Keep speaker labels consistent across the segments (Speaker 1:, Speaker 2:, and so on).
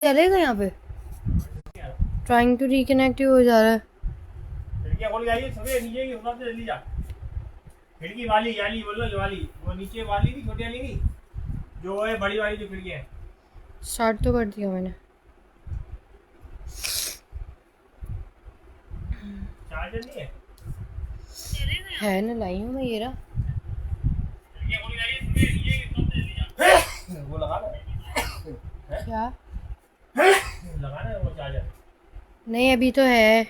Speaker 1: चलेगा यहाँ पे ट्राइंग टू रिकनेक्ट हो जा रहा है।
Speaker 2: खिड़कियाँ खोल के आइए सभी नीचे की हिसाब से जल्दी जा। खिड़की वाली याली बोलो जो वाली वो नीचे वाली नहीं छोटी वाली नहीं जो है बड़ी वाली जो खिड़की है।
Speaker 1: स्टार्ट तो कर दिया मैंने।
Speaker 2: चार्जर नहीं
Speaker 1: है ना लाई हूँ मैं ये रहा।
Speaker 2: खिड़कियाँ खोल के आइए सभी नीचे की हिसाब से जल्दी जा। वो लगा ना
Speaker 1: क्या
Speaker 2: लगाना है वो चार्जर।
Speaker 1: नहीं अभी तो है।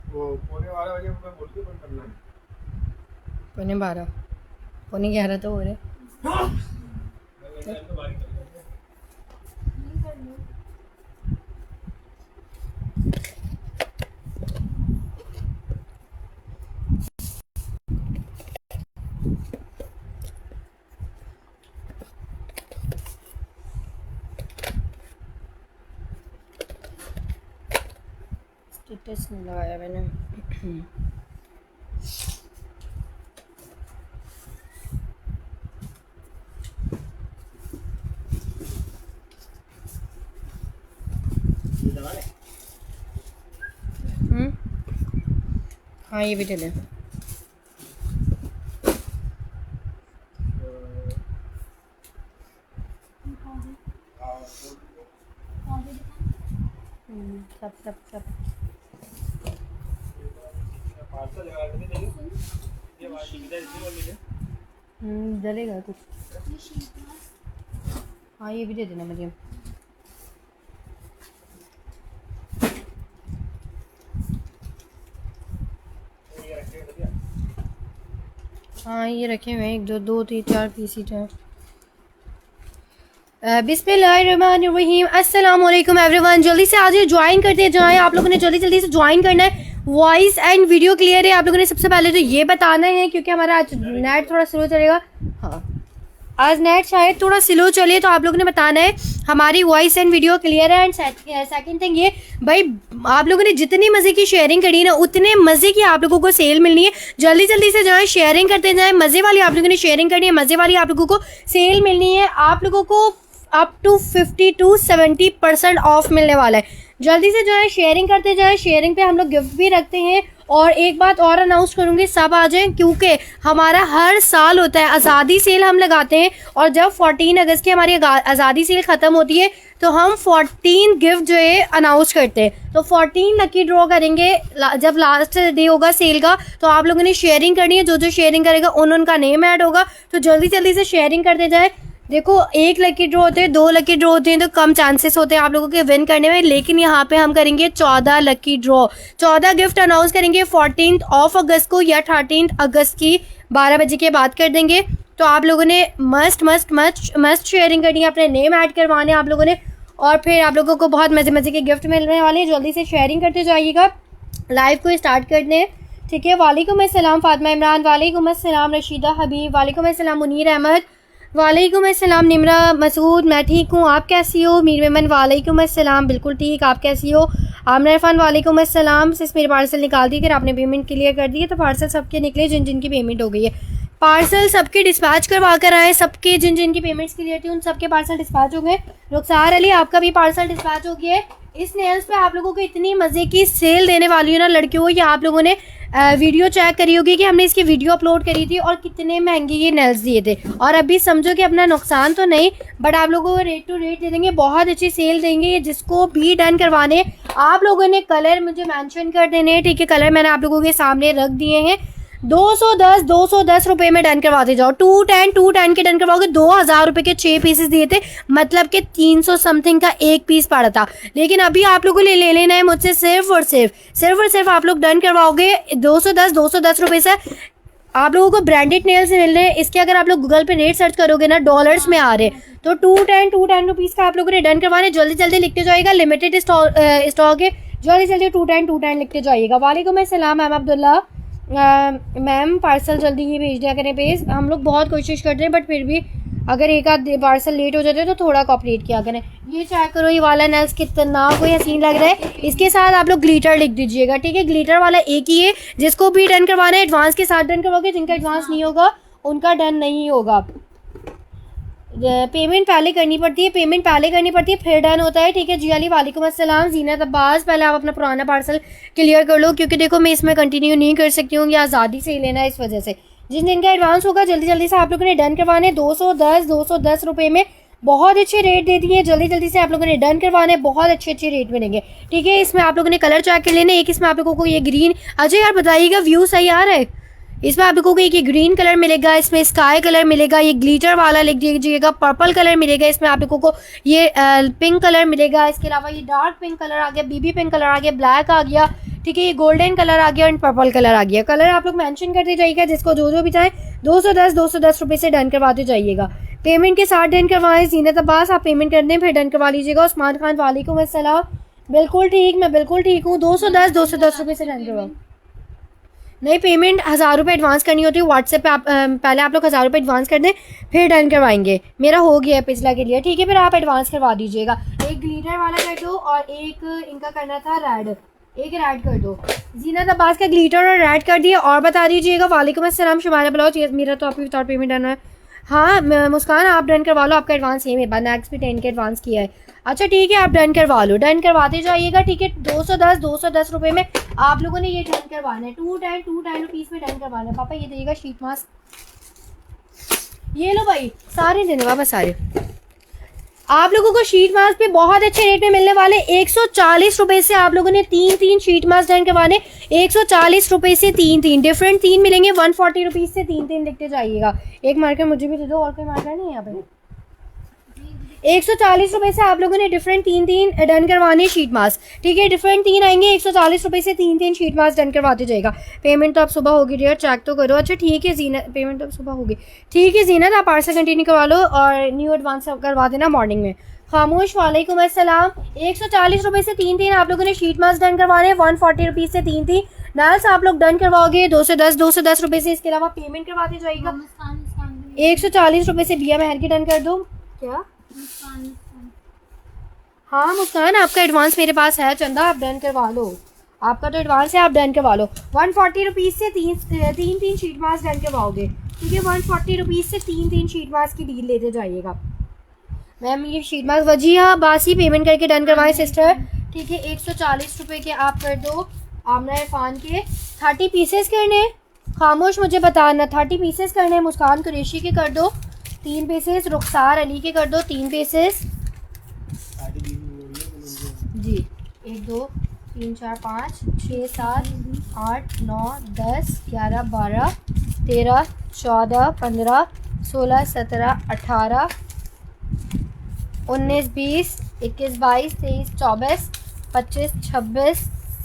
Speaker 2: वो पौने 12 बजे मैं बोल के बंद करना है।
Speaker 1: पौने 12 पौने 11 तो हो रहे। स्टेटस नहीं लगाया मैंने। हाँ ये भी दे दें। सब सब सब जलेगा कुछ। हाँ ये भी दे देना मरियम। हाँ ये रखे हुए हैं 1 2 2 3 4 पीस ही हैं। बिस्मिल्लाहिर्रहमानिर्रहीम अस्सलाम वालेकुम एवरीवन। जल्दी से आज ज्वाइन करते जाएं। आप लोगों ने जल्दी जल्दी से ज्वाइन करना है। वॉइस एंड वीडियो क्लियर है आप लोगों ने सबसे पहले तो ये बताना है क्योंकि हमारा आज नेट थोड़ा स्लो चलेगा। हाँ आज नेट शायद थोड़ा स्लो चले तो आप लोगों ने बताना है हमारी वॉइस एंड वीडियो क्लियर है। एंड सेकंड थिंग ये भाई आप लोगों ने जितनी मज़े की शेयरिंग करी ना उतने मज़े की आप लोगों को सेल मिलनी है। जल्दी जल्दी से जाएं शेयरिंग करते जाएं। मज़े वाली आप लोगों ने शेयरिंग करनी है मज़े वाली आप लोगों को सेल मिलनी है। आप लोगों को अप टू 50 to 70% ऑफ मिलने वाला है। जल्दी से जो है शेयरिंग करते जाएं। शेयरिंग पे हम लोग गिफ्ट भी रखते हैं। और एक बात और अनाउंस करूँगी सब आ जाएं क्योंकि हमारा हर साल होता है आज़ादी सेल हम लगाते हैं। और जब 14 अगस्त की हमारी आज़ादी सेल ख़त्म होती है तो हम 14 गिफ्ट जो है अनाउंस करते हैं। तो 14 लकी ड्रॉ करेंगे जब लास्ट डे होगा सेल का। तो आप लोगों ने शेयरिंग करनी है। जो जो शेयरिंग करेगा उनका नेम ऐड होगा। तो जल्दी जल्दी से शेयरिंग करते जाए। देखो 1 लकी ड्रॉ होते हैं 2 लकी ड्रॉ होते हैं तो कम चांसेस होते हैं आप लोगों के विन करने में। लेकिन यहाँ पे हम करेंगे 14 लकी ड्रॉ। 14 गिफ्ट अनाउंस करेंगे 14 अगस्त को या 13 अगस्त की 12 बजे के बाद कर देंगे। तो आप लोगों ने must must must must sharing करनी है। अपने नेम ऐड करवाने आप लोगों ने और फिर आप लोगों को बहुत मज़े मज़े के गिफ्ट मिलने वाले हैं। जल्दी से शेयरिंग करते जाइएगा। लाइव को स्टार्ट करते हैं ठीक है। वालेकुम अस्सलाम फातिमा इमरान। वालेकुम अस्सलाम रशीदा हबीब। वालेकुम अस्सलाम मुनीर अहमद। वालेकुम अस्सलाम निमरा मसूद। मैं ठीक हूँ आप कैसी हो। मीर मेमन वालेकुम अस्सलाम बिल्कुल ठीक आप कैसी हो। आमना इरफान वालेकुम अस्सलाम। सिर्फ मेरे पार्सल निकाल दी अगर आपने पेमेंट क्लियर कर दी है तो पार्सल सबके निकले जिन जिनकी पेमेंट हो गई है। पार्सल सबके डिस्पैच करवा कर आए। सबके जिन जिनकी पेमेंट्स क्लियर थी उन सबके पार्सल डिस्पैच हो गए। रुखसार अली आपका भी पार्सल डिस्पैच हो गया है। इस नेल्स पे आप लोगों को इतनी मज़े की सेल देने वाली हूँ ना लड़कियों। ये आप लोगों ने वीडियो चेक करी होगी कि हमने इसकी वीडियो अपलोड करी थी और कितने महंगे ये नेल्स दिए थे। और अभी समझो कि अपना नुकसान तो नहीं बट आप लोगों को रेट टू रेट दे देंगे। बहुत अच्छी सेल देंगे। ये जिसको भी डन करवाने आप लोगों ने कलर मुझे मेंशन कर देने हैं ठीक है। कलर मैंने आप लोगों के सामने रख दिए हैं। 210 रुपए में डन करवाते जाओ। 210 के डन करवाओगे। 2000 रुपए के 6 पीसेस दिए थे, मतलब कि 300 समथिंग का एक पीस पड़ा था। लेकिन अभी आप लोगों को ले लेना है मुझसे सिर्फ और सिर्फ आप लोग डन करवाओगे 210 रुपए से। आप लोगों को ब्रांडेड नेल्स मिल रहे हैं। इसके अगर आप लोग गूगल पे रेट सर्च करोगे ना, डॉलर्स में आ रहे हैं। तो 210 रुपीज़ का आप लोगों ने डन करवाने। जल्दी लिखते जाइएगा, लिमिटेड स्टॉक है। जल्दी 210 लिखते जाइएगा। वालेकुम अस्सलाम मैम अब्दुल्ला। मैम पार्सल जल्दी ही भेज दिया करें प्लीज़। हम लोग बहुत कोशिश करते हैं, बट फिर भी अगर एक आध पार्सल लेट हो जाता है तो थोड़ा कॉपरेट किया करें। ये चेक करो, ये वाला नेल्स कितना कोई हसीन लग रहा है। इसके साथ आप लोग ग्लिटर लिख दीजिएगा, ठीक है। ग्लिटर वाला एक ही है, जिसको भी डन करवाना है एडवांस के साथ डन करवाओगे। जिनका एडवांस नहीं होगा उनका डन नहीं होगा। पेमेंट पहले करनी पड़ती है, फिर डन होता है, ठीक है जी। अली वालेकुम अस्सलाम। जीनत अब्बास, पहले आप अपना पुराना पार्सल क्लियर कर लो, क्योंकि देखो मैं इसमें कंटिन्यू नहीं कर सकती हूँ, या आज़ादी से ही लेना है। इस वजह से जिन दिन का एडवांस होगा जल्दी से आप लोगों ने डन करवाने। 210 रुपए में बहुत अच्छे रेट दे दिए। जल्दी से आप लोगों ने डन करवाने, बहुत अच्छे रेट मिलेंगे, ठीक है। इसमें आप लोगों ने कलर चेक कर लेने। एक इसमें आप लोगों को ये ग्रीन, अच्छा यार बताइएगा व्यू सही आ रहा है। इसमें आप लोगों को एक ग्रीन कलर मिलेगा, इसमें स्काई कलर मिलेगा, ये ग्लिटर वाला लिख दीजिएगा, पर्पल कलर मिलेगा। इसमें आप लोगों को ये पिंक कलर मिलेगा। इसके अलावा ये डार्क पिंक कलर आ गया, बीबी पिंक कलर आ गया, ब्लैक आ गया, ठीक है। ये गोल्डन कलर आ गया एंड पर्पल कलर आ गया। कलर आप लोग मेंशन करते जाइएगा, जिसको जो भी चाहे। 210 रुपये से डन करवाते जाइएगा। पेमेंट के साथ डन करवाएं। जीनत अब्बास आप पेमेंट कर दें, फिर डन करवा लीजिएगा। उस्मान खान वालेकुम अस्सलाम। बिल्कुल ठीक, मैं बिल्कुल ठीक हूँ। 210 रुपये से डन करवाओ। नहीं, पेमेंट 1000 रुपये एडवांस करनी होती है व्हाट्सएप पे। आप पहले आप लोग 1000 रुपये एडवांस कर दें, फिर डन करवाएंगे। मेरा हो गया है पिछला के लिए, ठीक है। फिर आप एडवांस करवा दीजिएगा। एक ग्लिटर वाला कर दो और एक इनका करना था रेड, एक रेड कर दो। जीनत अब्बास का ग्लिटर और रेड कर दिया। और बता दीजिएगा। वालेकुम अस्सलाम शुमारा ब्लाउज। मेरा तो अभी विदाउट पेमेंट डन है। हाँ मुस्कान आप डन करवा लो, आपका एडवांस है मेरे पास। नेक्स्ट भी 10 के एडवांस किया है। अच्छा ठीक है, आप डन करवा लो, डन करवाते जाइएगा, ठीक है। 210 रुपये में आप लोगों ने ये डन करवाना है। 210 रुपीज़ में डन करवाना है। पापा ये देगा शीट मास्क, ये लो भाई, सारे देने वापस सारे। आप लोगों को शीट मास्क पे बहुत अच्छे रेट में मिलने वाले। 140 रुपये से आप लोगों ने 3 शीट मास्क डन करवाने। 140 रुपये से 3 डिफरेंट 3 मिलेंगे। 140 रुपीज़ से 3 लिखते जाइएगा। एक मार्कर मुझे भी दे दो, और कोई मार्कर नहीं है यहाँ पे। 140 रुपये से आप लोगों ने डिफरेंट 3 डन करवाने शीट मास्क, ठीक है। डिफरेंट 3 आएंगे। 140 रुपये से 3 शीट मास्क डन करवाते जाएगा। पेमेंट तो आप सुबह होगी डियर, चेक तो करो। अच्छा ठीक है जीनत, पेमेंट तो सुबह होगी, ठीक है जीनत। आप पार्सल कंटिन्यू करवा लो और न्यू एडवांस करवा देना मॉर्निंग में। खामोश वालेकुम अस्सलाम। 140 रुपये से 3 आप लोगों ने शीट मास्क डन करवाने। 140 रुपीज़ से 3 नाल्स आप लोग डन करवाओगे 210 रुपये से। इसके अलावा पेमेंट करवाते जाइएगा। 140 रुपये से बिया मेहर की डन कर दो। क्या? हाँ मुस्कान, आपका एडवांस मेरे पास है। चंदा आप डन करवा लो, आपका तो एडवांस है, आप डन करवा लो। 140 रुपीज़ से 3 शीट मास्क डन करवाओगे, ठीक है। 140 रुपीज़ से 3 शीट मास्क की डील लेते जाइएगा। मैम ये शीट मास्क वजीहा बासी पेमेंट करके डन करवाएं सिस्टर, ठीक है। 140 रुपये के आप कर दो। आमना इरफान के 30 पीसेस करने। खामोश मुझे बताना 30 पीसेस करने। मुस्कान कुरैशी के कर दो 3 पीसेस। रुखसार अली के कर दो 3 पीसेस जी। 1 2 3 4 5 6 7 8 9 10 11 12 13 14 15 16 17 18 19 20 21 22 23 24 25 26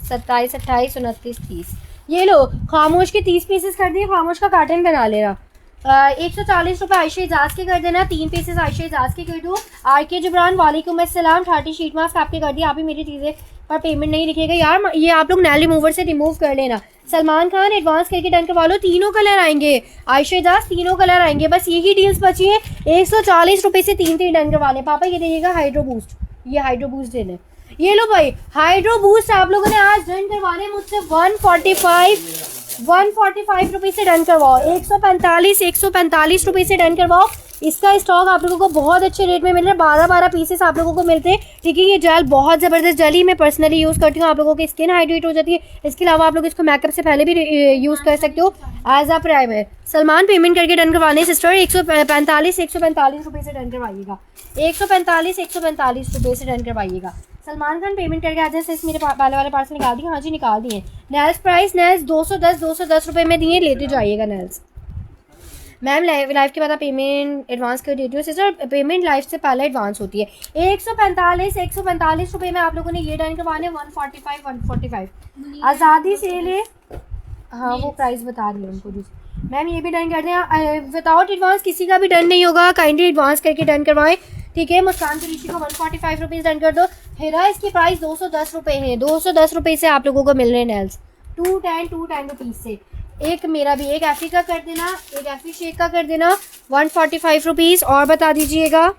Speaker 1: 27 28 29 30। ये लो खामोश के 30 पीसेस कर दिए। खामोश का कार्टन बना लेना। 140 रुपये आयशा एजाज के कर देना। 3 पीसेस आयशा एजाज के कर दो। आर के जबरान वालेकुम अस्सलाम। 30 शीट मास्क आपके कर दिया। आप ही मेरी चीज़ें पर पेमेंट नहीं लिखेगा यार, ये आप लोग नेल रिमूवर से रिमूव कर लेना। सलमान खान एडवांस करके डन करवा लो। तीनों कलर आएंगे आयशा एजाज, तीनों कलर आएंगे। बस यही डील्स बची हैं। 140 रुपये से 3 डन करवा लें। पापा ये देखिएगा हाइड्रो बूस्ट, ये हाइड्रो बूस्ट देने। ये लो भाई हाइड्रो बूस्ट आप लोगों ने आज डन करवाने मुझसे 145 रुपये से डन करवाओ। 145 रुपये से डन करवाओ। इसका स्टॉक आप लोगों को बहुत अच्छे रेट में मिल रहा है। 12 पीसेस आप लोगों को मिलते हैं, ठीक है। ये जेल बहुत ज़बरदस्त जेल ही मैं पर्सनली यूज़ करती हूँ। आप लोगों की स्किन हाइड्रेट हो जाती है। इसके अलावा आप लोग इसको मेकअप से पहले भी यूज़ कर सकते हो as a primer. Salman payment करके डन करवाने सिस्टर 145 रुपये से डन करवाइएगा। 145 रुपये से डन करवाइएगा। सलमान खान पेमेंट करके आ जाए, सिर्फ मेरे पहले वाले पार्सल निकाल दिए। हाँ जी निकाल दिए। नेल्स प्राइस, नेल्स 210 रुपये में दिए, लेते जाइएगा नेल्स। मैम लाइव के बाद आप पेमेंट एडवांस कर देती हो सिस्टर, पेमेंट लाइव से पहले एडवांस होती है। 145 रुपये में आप लोगों ने ये डन करवाने, 145 आज़ादी सेल है। हाँ वो प्राइस बता रही हूँ उनको जी। मैम ये भी डन कर दें, विदाउट एडवांस किसी का भी डन नहीं होगा, काइंडली एडवांस करके डन करवाएं, ठीक है। मुस्कान की ऋषि को 145 रुपीज़ डन कर दो। हेरा इसकी प्राइस 210 रुपये है, 210 रुपये से आप लोगों को मिल रहे हैं नेल्स 210 रुपीज़ से। एक मेरा भी, एक एफी का कर देना, एक एफी शेक का कर देना, 145 रुपीज़। और बता दीजिएगा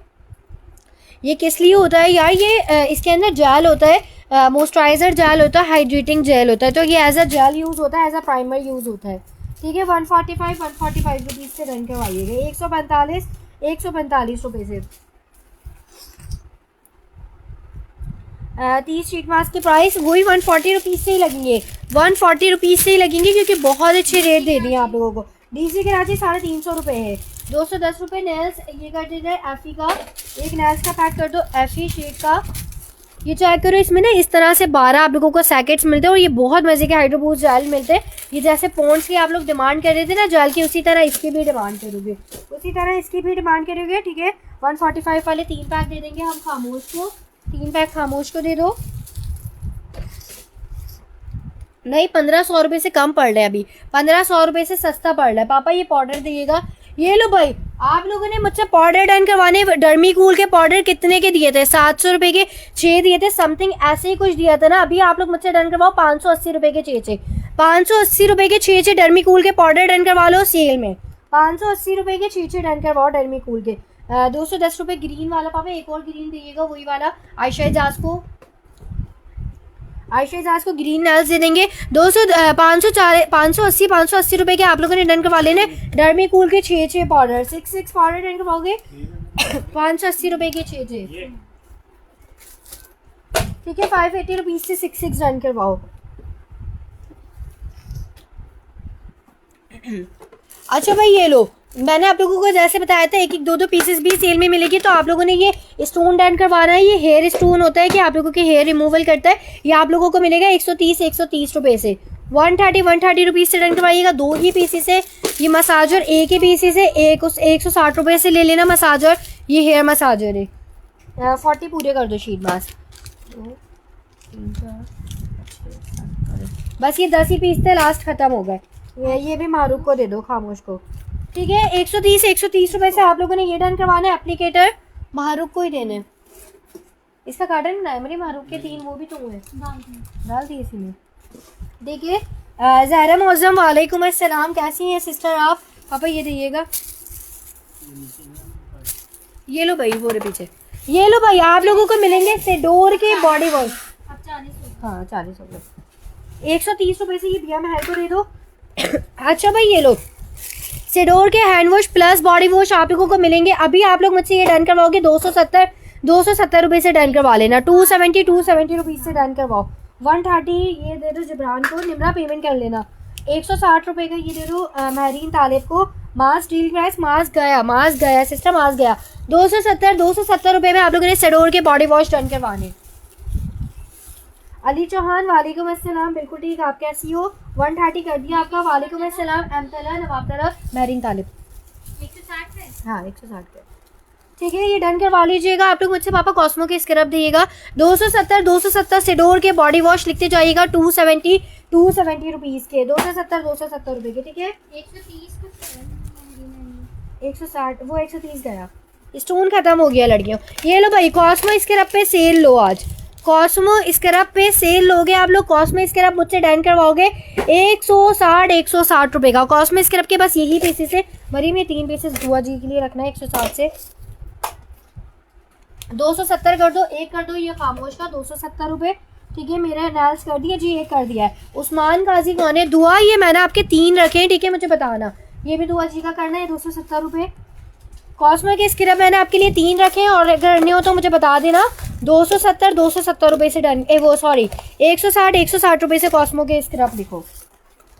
Speaker 1: ये किस लिए होता है यार, ये इसके अंदर जेल होता है, मॉइस्चराइज़र जेल होता है, हाइड्रेटिंग जेल होता है, तो ये एज अ जेल यूज़ होता है, एज अ प्राइमर यूज़ होता है, ठीक है। 145 रुपीज़ से रन करवाइएगा, 145 रुपये से। 30 शीट मास्क की प्राइस वही 140 रुपीज़ से ही लगेंगे, 140 रुपीज़ से ही लगेंगे, क्योंकि बहुत अच्छे रेट दे दिए आप लोगों को। डीसी कराची 350 रुपये है, 210 रुपये। नेल्स ये कर दीजिए एफी का, एक नेल्स का पैक कर दो एफी शेक का। ये चेक करो, इसमें ना इस तरह से 12 आप लोगों को सैकेट्स मिलते हैं, और ये बहुत मज़े के हाइड्रो बूस्ट जेल मिलते हैं। ये जैसे पॉन्ड्स की आप लोग डिमांड कर रहे थे ना जेल की, उसी तरह इसकी भी डिमांड करोगे, ठीक है। 145 वाले 3 पैक दे देंगे हम खामोश को, 3 पैक खामोश को दे दो। नहीं 1500 रुपये से कम पड़ रहा है अभी, 1500 रुपये से सस्ता पड़ रहा है। पापा ये पाउडर दिएगा, ये लो भाई। आप लोगों ने मुझसे पाउडर डन करवाने, डर्मीकूल के पाउडर कितने के दिए थे, 700 रुपये के 6 दिए थे, समथिंग ऐसे ही कुछ दिया था ना। अभी आप लोग मुझसे डन करवाओ 580 रुपये के 6, 580 रुपये के 6 डर्मीकूल के पाउडर डन करवा लो सेल में, 580 रुपये के 6 डन करवाओ डर्मीकूल के। 210 रुपये ग्रीन वाला पापा, एक और ग्रीन दिएगा वही वाला। आयशा एजाज को ग्रीन नेल्स दे देंगे 580 रुपये के आप लोगों ने डन करवा लेने। डर्मीकूल के 6 पाउडर, 6 पाउडर डन करवाओगे 580 रुपये के 6, ठीक है। 580 रुपीज़ से 6 डन करवाओ। अच्छा भाई ये लो, मैंने आप लोगों को जैसे बताया था 1-1, 2-2 पीसेस भी सेल में मिलेगी, तो आप लोगों ने ये स्टोन डन करवाना है। ये हेयर स्टोन होता है कि आप लोगों के हेयर रिमूवल करता है, ये आप लोगों को मिलेगा 130 रुपये से। 130 रुपीज़ से डन करवाइएगा, 2 ही पीसेस है। ये मसाजर एक ही पीसेस है, एक 160 रुपये से ले लेना मसाजर, ये हेयर मसाजर है। 40 पूरे कर दो शीट मास्क, 2 3 4 बस ये 10 ही पीस थे, लास्ट ख़त्म हो गए। ये भी मारूफ को दे दो, खामोश को, ठीक है। 130 रुपये से आप लोगों ने ये डन करवाना है। एप्लीकेटर मारूफ को ही देने, इसका कार्टन बनाया मेरी मारूफ के 3, वो भी तो हुए डाल दिए इसी में। देखिए ज़हरा मौज़म वालेकुम अस्सलाम, कैसी हैं सिस्टर आप। पापा ये दिएगा, ये लो भाई वो रहे पीछे, ये लो भाई। आप लोगों को मिलेंगे सेडोर के बॉडी वॉश, हाँ 40 रुपये, 130 रुपये से ये बिया महल को दे दो। अच्छा भाई ये लो, सेडोर के hand wash plus body wash आप लोगों को मिलेंगे। अभी आप लोग मुझसे ये डन करवाओगे 270 रुपये से डन करवा लेना, 270 रुपीज़ से डन करवाओ। 130 ये दे दो जबरान को, निमरा पेमेंट कर लेना। 160 रुपये का ये दे दो महरीन तालिब को। मास्क डील प्राइस, मास्क गया सिस्टर, मास्क गया। 270 रुपये में आप लोगों ने सेडोर के बॉडी वॉश डन करवाने। अली चौहान वालेकुम अस्सलाम, बिल्कुल ठीक, आप कैसी हो। 130 कर दिया आपका, वालेकुम अस्सलाम। अमतला नवाब तला महरीन तालिब 160 है, हाँ 160 का, ठीक है। ये डन करवा लीजिएगा। आप लोग मुझसे पापा कॉस्मो के स्क्रब दिएगा 270 सेडोर के बॉडी वॉश लिखते जाइएगा 270 रुपीज़ के, 270 रुपये के, ठीक है। 160 वो 130 गया, स्टोन खत्म हो गया लड़कियों। ये लो भाई कॉस्मो स्क्रब पे सेल लो, आज कॉस्मो स्क्रब पे सेल लोगे आप लोग। कॉस्मो स्क्रब मुझसे डन करवाओगे 160 रुपये का। कॉस्मो स्क्रब के बस यही पीसेस है। मरीम ये 3 पीसेस दुआ जी के लिए रखना है, 160 से 270 कर दो, एक कर दो ये खामोश का 270 रुपये, ठीक है। मेरा नेल्स कर दिया जी, एक कर दिया है। उस्मान गाजी कौन है, दुआ ये मैंने आपके 3 रखे हैं, ठीक है, मुझे बताना। ये भी दुआ जी का करना है 270 रुपये। कॉस्मो के स्क्रब मैंने आपके लिए 3 रखे हैं, और अगर करने हो तो मुझे बता देना। 270 रुपये से डन, वो सॉरी 160 रुपये से कॉस्मो के स्क्रब लिखो।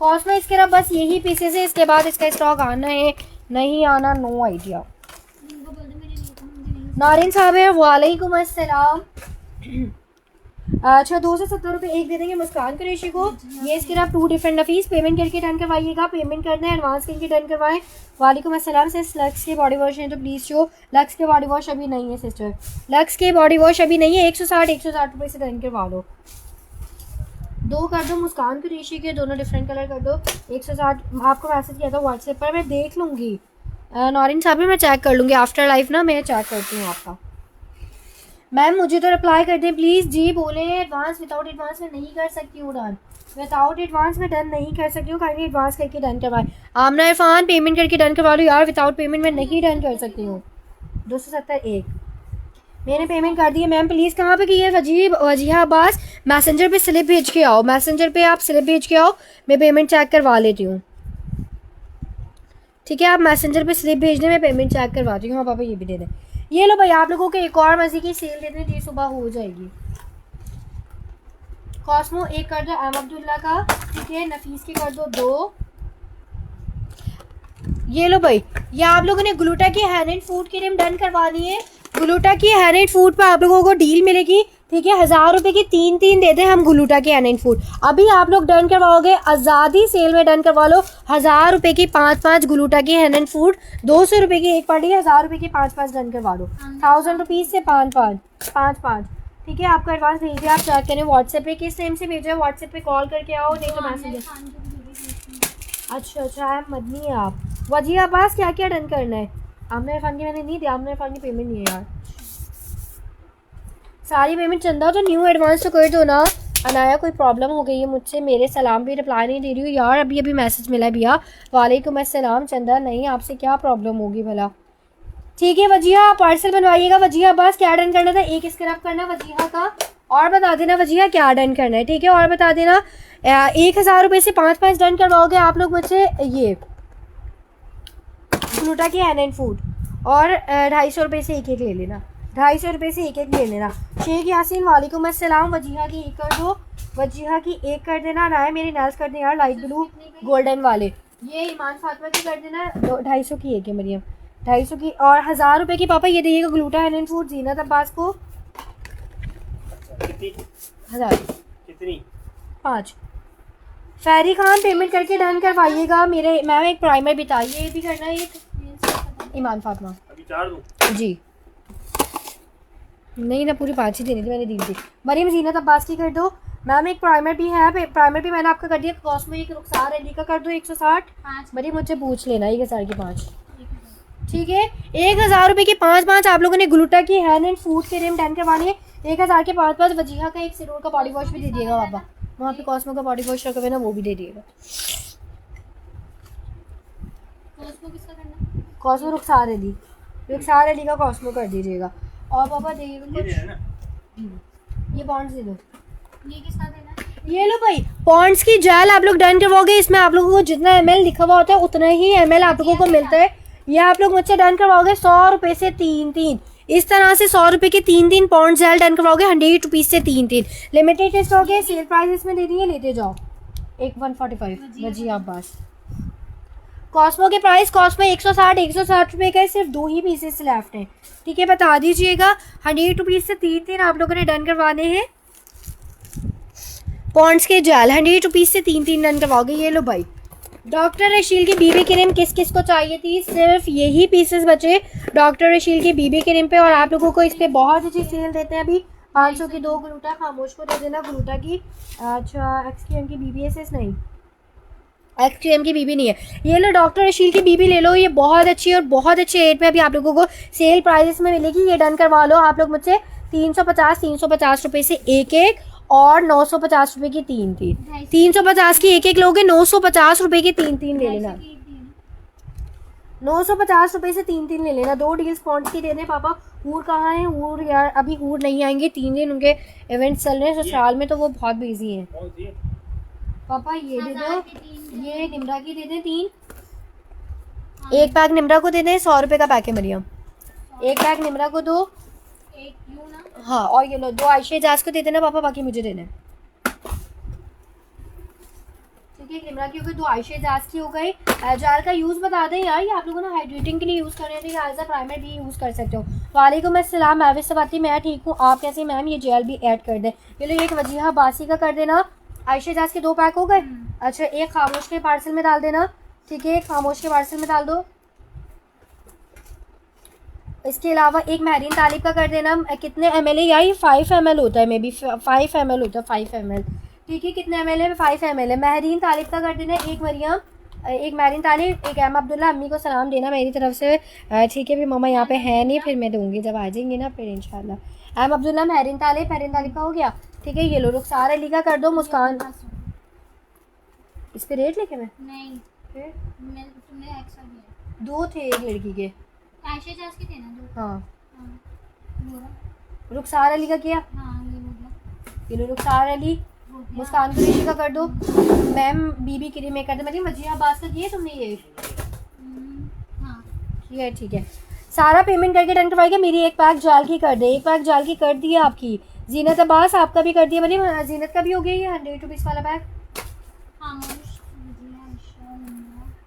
Speaker 1: कॉस्मो स्क्रब बस यही पीसेस है, इसके बाद इसका स्टॉक आना है नहीं आना नो आइडिया। नारिन साहब है, वालेकुम अस्सलाम। अच्छा 270 रुपये एक दे देंगे मुस्कान कुरैशी को। ये इसके आप 2 डिफरेंट नफीस पेमेंट करके डन करवाइएगा। पेमेंट करना है एडवांस करके डन करवाएं। वालेकुम अस्सलाम से लक्स के बॉडी वॉश हैं तो प्लीज़ शो। लक्स के बॉडी वॉश अभी नहीं है सिस्टर, लक्स के बॉडी वॉश अभी नहीं है। 160 रुपये से डन करवा लो। 2 कर दो मुस्कान कुरैशी के, दोनों डिफरेंट कलर कर दो। 160 आपको मैसेज किया था व्हाट्सएप पर, मैं देख लूँगी नौरीन साहब भी मैं चेक कर लूँगी आफ्टर लाइफ ना, मैं चेक करती हूँ आपका। मैम मुझे तो रिप्लाई कर दें प्लीज़। जी बोले एडवांस विदाउट एडवांस में नहीं कर सकती हूँ डन, विदाउट एडवांस में डन नहीं कर सकती हूँ। काइंडली एडवांस करके डन करवाएं। आमना इरफान पेमेंट करके डन करवा लो यार, विदाउट पेमेंट में नहीं डन कर सकती हूँ। 271 मैंने पेमेंट कर दी है मैम। प्लीज़ कहाँ पे की है Wajiha Abbas? Messenger pay slip भेज के आओ, मैसेंजर पे आप स्लिप भेज के आओ, मैं पेमेंट चेक करवा लेती हूँ। ठीक है आप मैसेंजर पे स्लिप भेज दें, मैं पेमेंट चेक करवाती हूँ। हाँ पापा ये भी दे दें। ये लो भाई आप लोगों को एक और मज़े की सेल दे दें, जी सुबह हो जाएगी। कॉस्मो एक कर दो एम अब्दुल्ला का, ठीक है नफीस के कर दो 2। ये लो भाई ये आप लोगों ने ग्लूटा की hand and food cream done करवानी है। ग्लूटा की हैंड एंड फूड पर आप लोगों को डील मिलेगी, ठीक है 1000 रुपये की 3 दे दें हम ग्लूटा की हैंड एंड फूड। अभी आप लोग डन करवाओगे आज़ादी सेल में डन करवा लो। 1000 रुपये की 5 ग्लूटा की हैंड एंड फूड, 200 रुपये की एक पार्टी, 1000 रुपये की 5 डन करवा लो। 1000 रुपीज़ से 5 ठीक है आपका एडवांस भेजिए। आप चेक करें व्हाट्सएप पे किस टाइम से भेजा है, व्हाट्सएप पे कॉल करके आओ नहीं तो मैसेज। अच्छा है मदनी है आप। वजी अब्बास क्या क्या डन करना है? आमना इरफान की मैंने नहीं दिया, आमना इरफान की पेमेंट नहीं है यार। सारी पेमेंट चंदा तो न्यू एडवांस तो कर दो ना। अनाया कोई प्रॉब्लम हो गई है मुझसे, मेरे सलाम भी रिप्लाई नहीं दे रही हूँ यार। अभी मैसेज मिला है भैया वालेकुम अस्सलाम। चंदा नहीं आपसे क्या प्रॉब्लम होगी भला? ठीक है वजीहा पार्सल बनवाइएगा। वजीहा अब्बास क्या डन करना था? एक स्क्रब करना वजीहा का, और बता देना वजीहा क्या डन करना है, ठीक है और बता देना। 1000 रुपये से 5 डन करवाओगे आप लोग मुझसे ये ग्लूटा की हैंड एंड फूड, और 250 रुपये से एक ले लेना, 250 रुपये से एक ले लेना। शेख यासीन वालेकुम अस्सलाम। वजीहा की एक कर दो, वजीहा की एक कर देना। ना मेरी नेल्स कर दें यार लाइट ब्लू गोल्डन वाले। ये ईमान फातिमा की कर देना 250 की एक है मरियम, 250 की। और 1000 रुपये की पापा ये देखिएगा ग्लूटा हैंड एंड फूड जीनत अब्बास को 1000
Speaker 2: कितनी
Speaker 1: 5। फैरी खान पेमेंट करके डन करवाइएगा। मेरे मैम एक प्राइमर बताइए, ये भी करना है एक ईमान फातिमा।
Speaker 2: अभी 4 दूं
Speaker 1: जी नहीं ना पूरी 5 ही देनी थी, मैंने दी थी। मरीम जीनत अब्बास की कर दो मैम। एक प्राइमर भी है, प्राइमर भी मैंने आपका कर दिया। कॉस्मो एक रुखसार अली का कर दो 160। मरीम मुझसे पूछ लेना 1000 की 5, ठीक है। 1000 रुपये की 5 आप लोगों ने ग्लूटा की hand and food cream done करवानी है। 1000 के 5 वजीहा का एक सिरोर का बॉडी वॉश भी दे दिएगा बाबा, वहाँ पे कॉस्मो का बॉडी वॉश रखा हुआ है ना वो भी दे दिएगा। कॉस्मो रुखसार अली का कॉस्मो कर दीजिएगा। और पापा देखिएगा कुछ ये पॉन्ड्स दे दो। ये किसका देना है? ये लो भाई पॉन्ड्स की जेल आप लोग डन करवाओगे। इसमें आप लोगों को जितना ml लिखा हुआ होता है उतना ही ml आप लोगों को मिलता है। ये आप लोग मुझसे डन करवाओगे 100 रुपये से 3 इस तरह से 100 रुपये के 3 पॉन्ड जेल डन करवाओगे। 100 रुपीज़ से 3 लिमिटेड स्टॉक है, सेल प्राइस इसमें दे दिए, लेते जाओ। एक 145 वजी अब्बास। कॉस्मो के प्राइस कॉस्मो 160 रुपये का है, सिर्फ 2 ही पीसेस लेफ्ट हैं, ठीक है बता दीजिएगा। 100 रुपीज़ से 3 आप लोगों ने डन करवाने हैं पॉन्ड्स के जेल। 100 रुपीज़ से 3 डन करवाओगे। ये लो भाई डॉक्टर रशील की बीबी क्रीम किस किस को चाहिए थी? सिर्फ यही पीसेस बचे डॉक्टर रशील की बीबी क्रीम पे, और आप लोगों को इस पे बहुत अच्छी सेल देते हैं अभी। 500 की 2 ग्लूटा खामोश को दे देना ग्लूटा की। अच्छा एक्सक्यूएम की BBSS नहीं, एक्सक्यूएम की बीबी नहीं है। ये लो डॉक्टर रशील की बीबी ले लो, ये बहुत अच्छी और बहुत अच्छे रेट में अभी आप लोगों को सेल प्राइस में मिलेगी। ये डन करवा लो आप लोग मुझसे। 350 रुपये से एक और 950 रुपये की 3 350 की एक लोगे, 950 रुपये की 3 ले लेना। 950 रुपये से 3 ले लेना। 2 डील्स पॉन्ड्स की दे दें पापा। हूर कहाँ है? हूर यार अभी हूर नहीं आएंगे, 3 दिन उनके इवेंट्स चल रहे हैं ससुराल में तो वो बहुत बिजी हैं। पापा ये दे दो, ये निमरा की दे दें 3। एक पैक निमरा को दे दें, 100 रुपये का पैक है मरियम। एक पैक निमरा को दो, हाँ और ये लो 2 आयशा एजाज को दे देना पापा, बाकी मुझे देना। ठीक है, क्रिमरा की हो गई, 2 आयशा एजाज की हो गई। जेल का यूज़ बता दें यार, ये आप लोगों ने हाइड्रेटिंग के लिए यूज़ करने थे या एज अ प्राइमर भी यूज़ कर सकते हो। वालेकुम अस्सलाम महविश सवाती, मैं ठीक हूँ, आप कैसे मैम? ये जेल भी ऐड कर दें। ये लो, एक वजीहा बासी का कर देना। आयशा एजाज के 2 पैक हो गए। अच्छा, एक खामोश के पार्सल में डाल देना। ठीक है, एक खामोश के पार्सल में डाल दो। इसके अलावा एक महरीन तालिब का कर देना। कितने ml है? यार ये 5 ml होता है, मे बी 5 ml होता है, 5 ml। ठीक है, कितने ml है? 5 ml है। महरीन तालिब का कर देना एक मरियम, एक महरीन तालिब, एक एम अब्दुल्ला। अम्मी को सलाम देना मेरी तरफ से। ठीक है, भी मम्मा यहाँ पे है नहीं, फिर मैं दूंगी जब आ जाएंगी ना, फिर इंशाल्लाह। एम अब्दुल्ला, महरीन तालिब का हो गया। ठीक है, ये लो, रुखसार अली का कर दो। मुस्कान, इस पे रेट लिखे मैं
Speaker 3: नहीं,
Speaker 1: फिर
Speaker 3: तुमने एक्स्ट्रा दिया।
Speaker 1: 2 थे एक लड़की के।
Speaker 3: आयशा एजाज के थे ना 2?
Speaker 1: हाँ,
Speaker 3: हाँ, बोला।
Speaker 1: रुखसार अली का किया।
Speaker 3: हाँ, ये हो गया।
Speaker 1: ये लो, रुखसार अली।
Speaker 3: हो गया।
Speaker 1: मुस्कान कुरैशी का कर दो। मैम बीबी के लिए मैं कर दे। मतलब वजीहा अब्बास का किया तुमने ये?
Speaker 3: हाँ,
Speaker 1: ठीक है, ठीक है। सारा पेमेंट करके डन करवाएगा। मेरी एक पैक जाल की कर दे। एक पैक जाल की कर दिया आपकी। जीनत अब्बास आपका भी कर दिया। मतलब जीनत का भी हो गया ये 100 रुपीज़ वाला पैक।
Speaker 3: खामोश,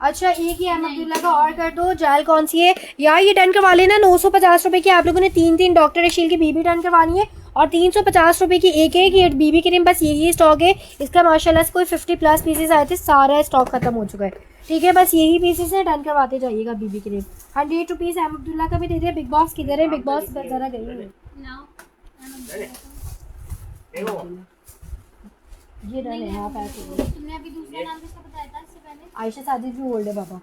Speaker 1: अच्छा, एक ही एम अब्दुल्ला का और कर दो। जाल कौन सी है यार? ये डन करवा लेना। 950 रुपये की आप लोगों ने 3 डॉक्टर अशील की बीबी डन करवानी है और 350 रुपये की एक ये बीबी क्रीम। बस यही स्टॉक है इसका। माशाल्लाह से कोई 50+ पीसेस आए थे, सारा स्टॉक खत्म हो चुका है। ठीक है, बस यही पीसेस है, डन करवाते जाइएगा BB cream. 100 rupees M Abdullah का भी दे दिया। बिग बॉस किधर है? बिग बॉस ज़रा गई है। ये डन है। हाँ, पैक हो गया।
Speaker 3: तुमने अभी दूसरा नाम किसका बताया था इससे पहले?
Speaker 1: आयशा साजिद भी होल्ड है बाबा।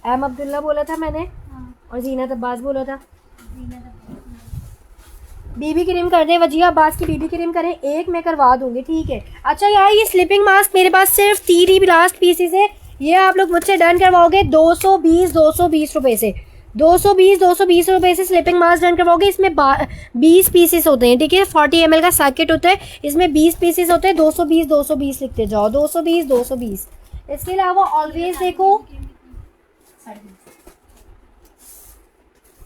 Speaker 1: एम अब्दुल्ला बोला था मैंने
Speaker 3: हाँ,
Speaker 1: और जीनत अब्बास बोला था।
Speaker 3: जीनत अब्बास।
Speaker 1: बीबी क्रीम कर दें, वजीहा अब्बास की बीबी क्रीम करें, एक मैं करवा दूंगी। ठीक है। अच्छा यार, ये स्लीपिंग मास्क मेरे पास सिर्फ 3 ही लास्ट पीसेस है। ये आप लोग मुझसे डन करवाओगे 220 रुपए से। 220 रुपए से स्लीपिंग मास्क डन करवाओगे। इसमें 20 पीसेस होते हैं। ठीक है, 40 ml का सैकेट होता है, इसमें 20 पीसेस होते हैं। 220 लिखते जाओ। 220। इसके अलावा ऑलवेज देखो,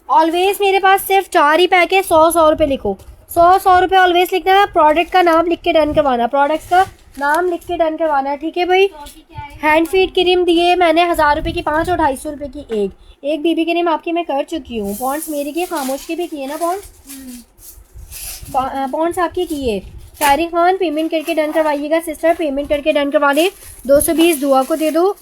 Speaker 1: ऑलवेज मेरे पास सिर्फ 4 ही पैक है। 100 रुपये लिखो। 100 रुपये ऑलवेज लिखना है। प्रोडक्ट का नाम लिख के डन करवाना। प्रोडक्ट्स का नाम लिख के डन करवाना है। ठीक है भाई।
Speaker 3: क्या है?
Speaker 1: हैंड फीड क्रीम दिए मैंने 1000 रुपये की 5 और 250 रुपये की एक बीबी क्रीम आपकी मैं कर चुकी हूँ। पॉन्ड्स मेरी की, खामोश की भी किए ना पॉन्ड्स आपकी किए। शारिक खान पेमेंट करके डन करवाइएगा। सिस्टर पेमेंट करके डन करवा दें। 220 दुआ को दे दो।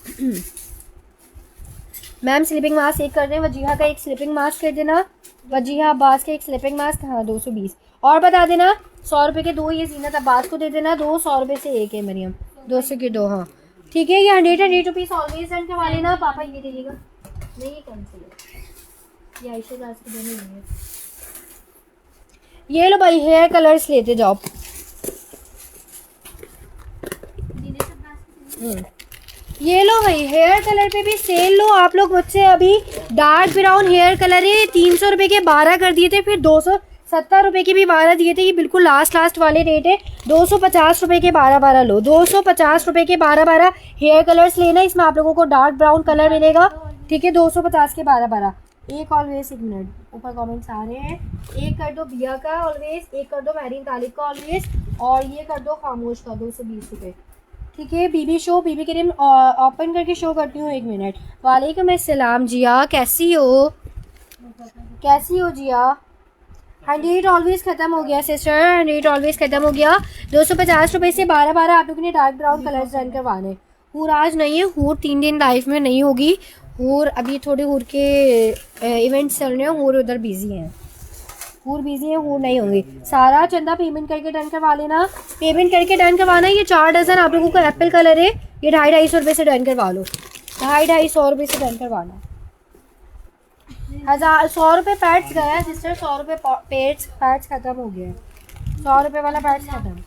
Speaker 1: मैम स्लीपिंग मास्क एक कर दें। वजीहा का एक स्लीपिंग मास्क कर देना। वजीहा अब्बास का एक स्लीपिंग मास्क। हाँ, 220 और बता देना। 100 रुपये के 2 ये जीनत अब्बास को दे देना। 100 रुपये से एक है मरियम। 200 के 2। हाँ, ठीक है। ये 100 रुपीज़ ऑलवेज डन करवा लेना। पापा ये दे देगा। नहीं, ये कैंसिल है। ये आयशा दास के दोनों नहीं है। ये लो भाई, हेयर कलर्स लेते जाओ।
Speaker 3: जीनत अब्बास की
Speaker 1: ये लो भाई, हेयर कलर पे भी सेल लो आप लोग मुझसे। अभी डार्क ब्राउन हेयर कलर है। 300 रुपये के 12 कर दिए थे, फिर 270 रुपये के भी 12 दिए थे। ये बिल्कुल लास्ट वाले रेट है। 250 रुपये के 12 लो। 250 रुपये के 12 हेयर कलर्स लेना। इसमें आप लोगों को डार्क ब्राउन कलर मिलेगा। ठीक है, 250 के 12। एक ऑलवेज, एक मिनट, ऊपर कमेंट्स आ रहे हैं। एक कर दो बिया का ऑलवेज, एक कर दो महरीन तालिब का ऑलवेज, और ये कर दो खामोश का 220 रुपये। ठीक है, बीबी क्रीम ओपन करके शो करती हूँ। एक मिनट। वालेकुम अस्सलाम जिया, कैसी हो जिया? 100 ऑलवेज ख़त्म हो गया सिस्टर। 100 ऑलवेज ख़त्म हो गया। 250 रुपये से 12 आप लोगों ने डार्क ब्राउन कलर डन करवाने। हूर आज नहीं है, हूर 3 दिन लाइफ में नहीं होगी। हूर अभी थोड़े हूर के इवेंट्स चल रहे हैं। हूर उधर बिजी हैं। हूर नहीं होंगे। सारा चंदा पेमेंट करके डन करवा लेना। पेमेंट करके डन करवाना। ये 4 डज़न आप लोगों को एप्पल कलर है। ये 250 रुपये से डन करवा लो। 250 रुपये से डन करवाना। 100 रुपये पैड्स गया सिस्टर। 100 रुपये पैड्स ख़त्म हो गया। 100 रुपये वाला पैड्स ख़त्म।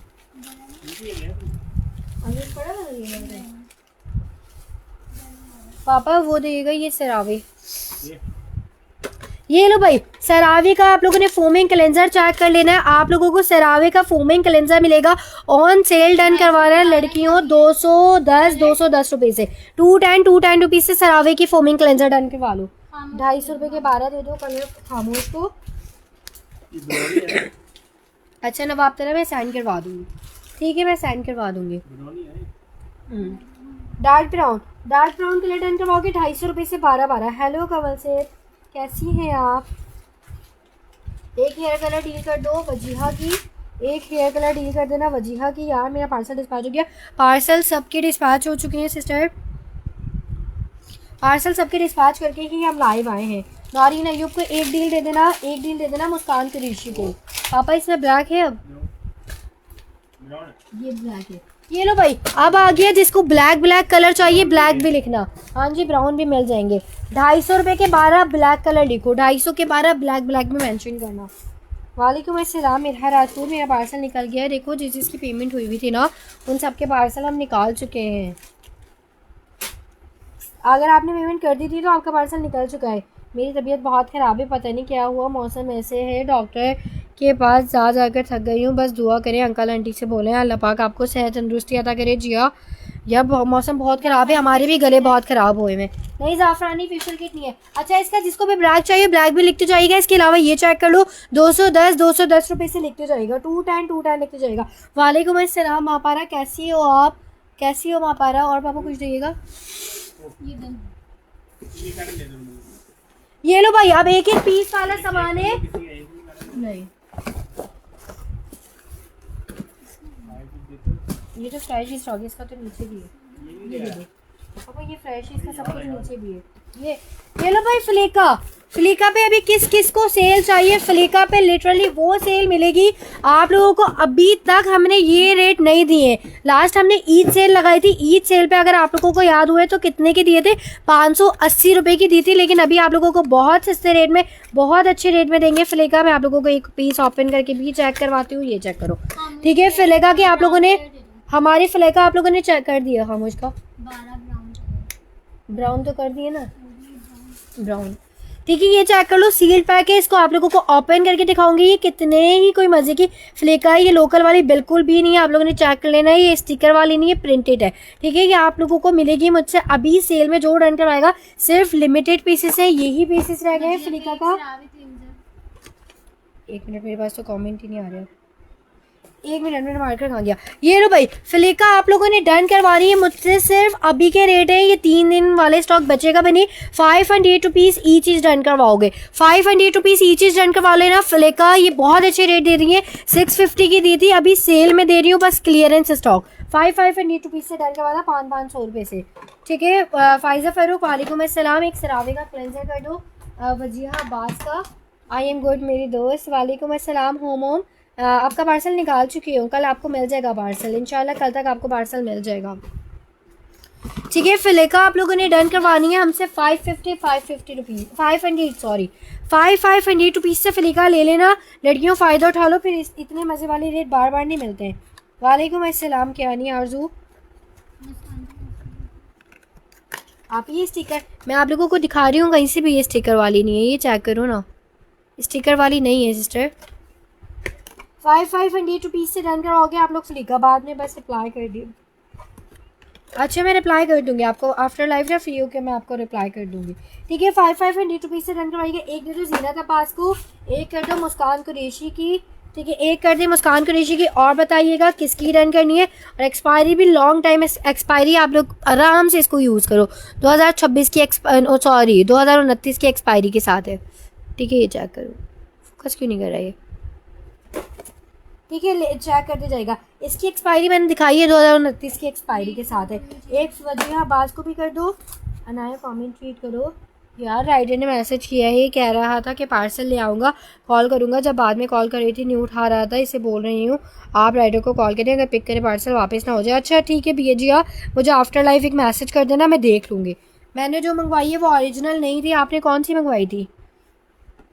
Speaker 1: पापा वो देगा ये सरावे। ये लो भाई, सरावे का आप लोगों ने फोमिंग क्लेंजर चेक कर लेना है। आप लोगों को सरावे का फोमिंग क्लेंजर मिलेगा। ऑन सेल डन करवा रहा है लड़कियों 210 रुपये से। 210 रुपीज़ से सरावे की फोमिंग क्लेंजर डन करवा लो। 250 रुपये के 12 दे दो कलर खामोश को। अच्छा नवाब तरह मैं सेंड करवा दूँगी। ठीक है, मैं सेंड करवा दूँगी। डार्क ब्राउन कलर डन करवाओगे 250 रुपये से 12। हेलो कमल से, कैसी हैं आप? एक हेयर कलर डील कर दो वजीहा की, एक हेयर कलर डील कर देना वजीहा की। यार मेरा पार्सल डिस्पैच हो गया। पार्सल सबके डिस्पैच हो चुके हैं सिस्टर, पार्सल सबके डिस्पैच करके ही हम लाइव आए हैं। नौरीन अयूब को एक डील दे देना, एक डील दे देना मुस्कान कुरैशी को। पापा इसमें ब्लैक है, अब ये ब्लैक है। ये लो भाई, अब आ गया जिसको ब्लैक कलर चाहिए ब्लैक भी लिखना। हाँ जी ब्राउन भी मिल जाएंगे। 250 रुपये के 12 ब्लैक कलर लिखो, 250 के 12 ब्लैक में मेंशन करना। वालेकुम अस्सलाम मेरा राजपूत, मेरा पार्सल निकल गया है। देखो जिसकी पेमेंट हुई थी ना उन सबके पार्सल हम निकाल चुके हैं। अगर आपने पेमेंट कर दी थी तो आपका पार्सल निकल चुका है। मेरी तबीयत बहुत ख़राब है, पता नहीं क्या हुआ, मौसम ऐसे है। डॉक्टर के पास जाकर थक गई हूँ। बस दुआ करें, अंकल आंटी से बोलें अल्लाह पाक आपको सेहत तंदुरुस्ती अता करे। जिया यह मौसम बहुत ख़राब है, हमारे भी गले बहुत ख़राब हुए हैं। नहीं ज़ाफ़रानी फेशियल किट नहीं है। अच्छा इसका जिसको भी ब्लैक चाहिए ब्लैक भी लिखते जाएगा। इसके अलावा ये चेक कर लो 210 रुपये से लिखते जाएगा, 210 लिखते जाएगा। वालेकुम अस्सलाम मापारा, कैसी हो आप? कैसी हो मापारा? और पापा कुछ दिएगा?
Speaker 3: ये डन।
Speaker 1: ये लो भाई, अब एक पीस वाला सामान है। नहीं ये तो फ्रेश ही स्टॉक है, इसका तो नीचे भी है। ये दे पापा, ये फ्रेश है, इसका सब कुछ नीचे भी है। ये लो भाई फ्लिका पे अभी किस को सेल चाहिए? फ्लिका पे लिटरली वो सेल मिलेगी आप लोगों को। अभी तक हमने ये रेट नहीं दिए। लास्ट हमने ईद सेल लगाई थी। ईद सेल पे अगर आप लोगों को याद हुए तो कितने की दिए थे? 580 रुपये की दी थी। लेकिन अभी आप लोगों को बहुत सस्ते रेट में, बहुत अच्छे रेट में देंगे फ्लिका। मैं आप लोगों को एक पीस ओपन करके भी चेक करवाती हूँ। ये चेक करो, ठीक है? फ्लिका के आप लोगों ने, हमारी फ्लिका आप लोगों ने चेक कर दिया। हम उसका
Speaker 3: 12
Speaker 1: ब्राउन तो कर दिए ना, ब्राउन, ठीक है? ये चेक कर लो, सील पैक है। इसको आप लोगों को ओपन करके दिखाऊंगी। ये कितने ही कोई मजे की फ्लेका है। ये लोकल वाली बिल्कुल भी नहीं है, आप लोगों ने चेक कर लेना है। ये स्टिकर वाली नहीं है, प्रिंटेड है, ठीक है? ये आप लोगों को मिलेगी मुझसे अभी सेल में। जो डन करवाएगा, सिर्फ लिमिटेड पीसेस है, यही पीसेस रह गए हैं फ्लिका का। एक मिनट, मेरे पास तो कॉमेंट ही नहीं आ रहा है। एक मिनट, मैंने मार्कर खा गया। ये लो भाई, फ्लिका आप लोगों ने डन करवानी है मुझसे। सिर्फ अभी के रेट है, ये 3 दिन वाले स्टॉक बचेगा भी नहीं। 508 रुपीज़ ई चीज़ डन करवाओगे, 508 रुपीज़ ई चीज़ डन करवा लेना। फ्लिका ये बहुत अच्छे रेट दे रही है, 650 की दी थी, अभी सेल में दे रही हूँ, बस क्लियरेंस स्टॉक। 508 रुपीज़ से डन करवाना, 500 रुपये से, ठीक है? फाइजा फ़ारूक वालेकुम अस्सलाम। एक सरावे का क्लेंजर कर दो वजीहा अब्बास का। आई एम गुड मेरी दोस्त, वालेकुम अस्सलाम। होम आपका पार्सल निकाल चुकी हूँ, कल आपको मिल जाएगा पार्सल इंशाल्लाह। कल तक आपको पार्सल मिल जाएगा, ठीक है? फ्लिका आप लोगों ने डन करवानी है हमसे 550 रुपीज़, 500 रुपीज़ से फ्लिका ले लेना। लड़कियों फ़ायदा उठा लो, फिर इतने मज़े वाले रेट बार बार नहीं मिलते हैं। वालेकुम अस्सलाम क्या नहीं आरजू। आप ये स्टिकर मैं आप लोगों को दिखा रही हूँ, कहीं से भी ये स्टिकर वाली नहीं है। ये चेक करो ना, स्टिकर वाली नहीं है सिस्टर। 508 रुपीज़ से डन कराओगे आप लोग फ्लिका। बाद में बस रिप्लाई कर दिए। अच्छा मैं रिप्लाई कर दूंगी आपको आफ्टर लाइव, या फ्री होकर मैं आपको रिप्लाई कर दूंगी, ठीक है? 508 रुपीज़ से डन करवाइएगा। एक दे दो ज़ीनत अब्बास को, एक कर दो मुस्कान कुरैशी की, ठीक है? एक कर दे मुस्कान कुरैशी की। और बताइएगा किसकी रन करनी है। और एक्सपायरी भी लॉन्ग टाइम एक्सपायरी, आप लोग आराम से इसको यूज़ करो। 2026 की 2029 की एक्सपायरी के साथ है, ठीक है? ये चेक करो, फोकस क्यों नहीं कर रहा है, ठीक है? चेक करते जाएगा। इसकी एक्सपायरी मैंने दिखाई है, 2029 की एक्सपायरी के साथ है। एक वजीहा अब्बास को भी कर दो। अनाया कमेंट ट्वीट करो। यार राइडर ने मैसेज किया है, कह रहा था कि पार्सल ले आऊँगा, कॉल करूँगा। जब बाद में कॉल कर रही थी नहीं उठा रहा था, इसे बोल रही हूँ आप राइडर को कॉल करें, अगर पिक करें पार्सल वापस ना हो जाए। अच्छा ठीक है भैया जी, आप मुझे आफ्टर लाइफ एक मैसेज कर देना, मैं देख लूँगी। मैंने जो मंगवाई है वो ओरिजिनल नहीं थी। आपने कौन सी मंगवाई थी?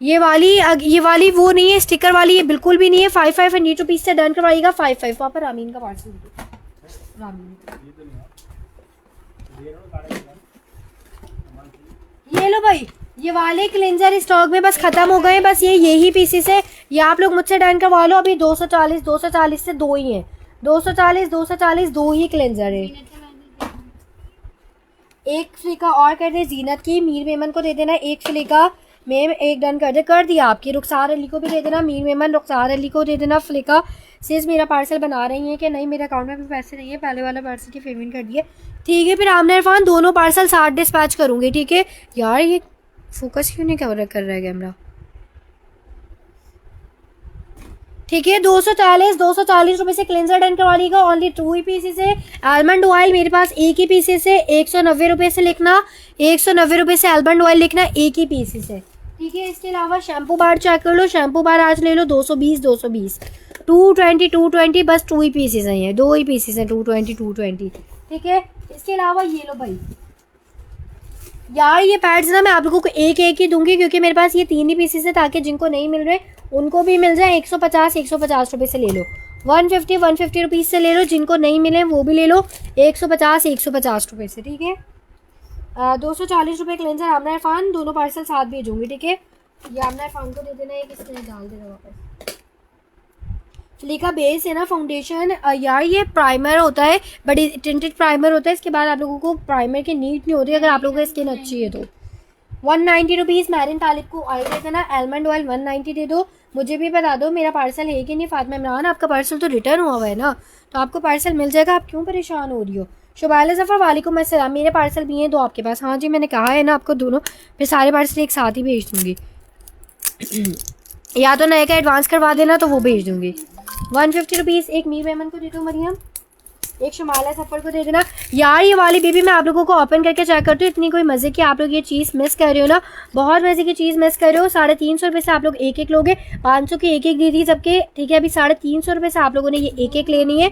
Speaker 1: ये वाली वो नहीं है, स्टिकर वाली ये बिल्कुल भी नहीं है। 508 रुपीज़ से डन करवाइएगा। 55 वहाँ पर रामीन का पार्सल, रामीन ये लो भाई, ये वाले क्लेंजर स्टॉक में बस ख़त्म हो गए हैं। बस यही पीसेस है, ये आप लोग मुझसे डन करवा लो। अभी 240 से 2 ही हैं, 240 2 ही क्लेंजर है। एक फ्लिका और कर दे ज़ीनत की, मीर मेमन को दे देना एक फ्लिका। मेम एक डन कर दिया आपकी। रुखसार अली को भी दे देना, मीर मेमन रुखसार अली को दे देना। फ्लिका सिर्फ मेरा पार्सल बना रही हैं कि नहीं मेरे अकाउंट में भी पैसे नहीं है, पहले वाला पार्सल की पेमेंट कर दिए। ठीक है, फिर आमना इरफान दोनों पार्सल 60 डिस्पैच करूँगी। ठीक है यार, ये फोकस क्यों नहीं कर रहा है कैमरा। ठीक है, 240 रुपये से क्लेंजर डन करवा लीजिएगा। ओनली 2 ही पीसेस है। आलमंड ऑयल मेरे पास एक ही पीसेस है, 190 रुपये से लिखना, 190 रुपये से आलमंड ऑयल लिखना, एक ही पीसेस है। ठीक है, इसके अलावा शैम्पू बार चेक कर लो, शैम्पू बार आज ले लो 220 220 बस 2 ही पीसेस हैं, ये 2 ही पीसेस हैं 220। ठीक है, इसके अलावा ये लो भाई यार, ये पैड्स ना मैं आप लोगों को एक ही दूंगी क्योंकि मेरे पास ये 3 ही पीसेस है, ताकि जिनको नहीं मिल रहे उनको भी मिल जाए। 150 रुपये से ले लो, 150 रुपीज़ से ले लो, जिनको नहीं मिले वो भी ले लो 150 रुपये से। ठीक है, 240 रुपये क्लेंजर आमना इरफान, दोनों पार्सल साथ भेजूंगी। ठीक है, ये आमना इरफान को दे देना, एक इसमें डाल देना वापस। फ्लिका बेस है ना फाउंडेशन, यार ये प्राइमर होता है, बड़ी टिंटेड प्राइमर होता है। इसके बाद आप लोगों को प्राइमर की नीड नहीं होती अगर आप लोगों की स्किन अच्छी है तो। 190 रुपीज़ मैरिन तालिब को ऑयल दे देना, आलमंड ऑयल 190 दे दो। मुझे भी बता दो मेरा पार्सल है कि नहीं। फातिमा इमरान आपका पार्सल तो रिटर्न हुआ है ना, तो आपको पार्सल मिल जाएगा, आप क्यों परेशान हो रही हो। शुबाइला ज़फ़र वालेकुम अस्सलाम, मेरे पार्सल भी हैं 2 आपके पास। हाँ जी, मैंने कहा है ना आपको दोनों, फिर सारे पार्सल एक साथ ही भेज दूँगी। या तो नए का एडवांस करवा देना तो वो भेज दूँगी। 150 रुपीज़ एक मीर मेमन को दे दो मरियम, एक शुमाइला सफ़र को दे देना। यार ये वाली बेबी मैं आप लोगों को ओपन करके चेक करती हूँ, इतनी कोई मज़े की आप लोग ये चीज़ मिस कर रहे हो ना, बहुत मज़े की चीज़ मिस कर रहे हो। 350 रुपये से आप लोग एक लोगे, 500 की एक दी थी सबके। ठीक है, अभी 350 रुपये से आप लोगों ने ये एक लेनी है,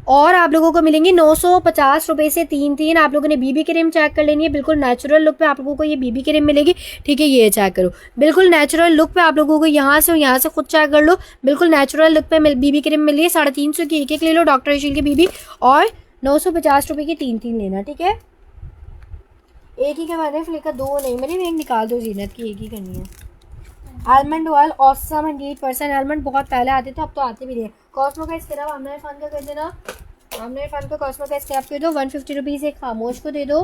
Speaker 1: और आप लोगों को मिलेंगी 950 रुपये से 3 आप लोगों ने बीबी क्रीम चेक कर लेनी है, बिल्कुल नेचुरल लुक पे आप लोगों को ये बीबी क्रीम मिलेगी। ठीक है, ये चेक करो, बिल्कुल नेचुरल लुक पे आप लोगों को यहाँ से खुद चेक कर लो, बिल्कुल नेचुरल लुक पे बीबी क्रीम मिल रही है। 350 की एक ले लो डॉक्टर इशील की बीबी, और 950 रुपये की 3 लेना। ठीक है, एक ही करवाना है, फ्लिका 2 नहीं, मेरी एक निकाल दो जीनत की, एक ही करनी है। आलमंड ऑयल ऑसम 100% आलमंड बहुत पहले आते थे, अब तो आते भी नहीं। कॉस्मो का स्क्रब आमना इरफान का कर देना, आमना इरफान को कॉस्मो का स्क्रब कर दो। 150 रुपीज़ एक खामोश को दे दो।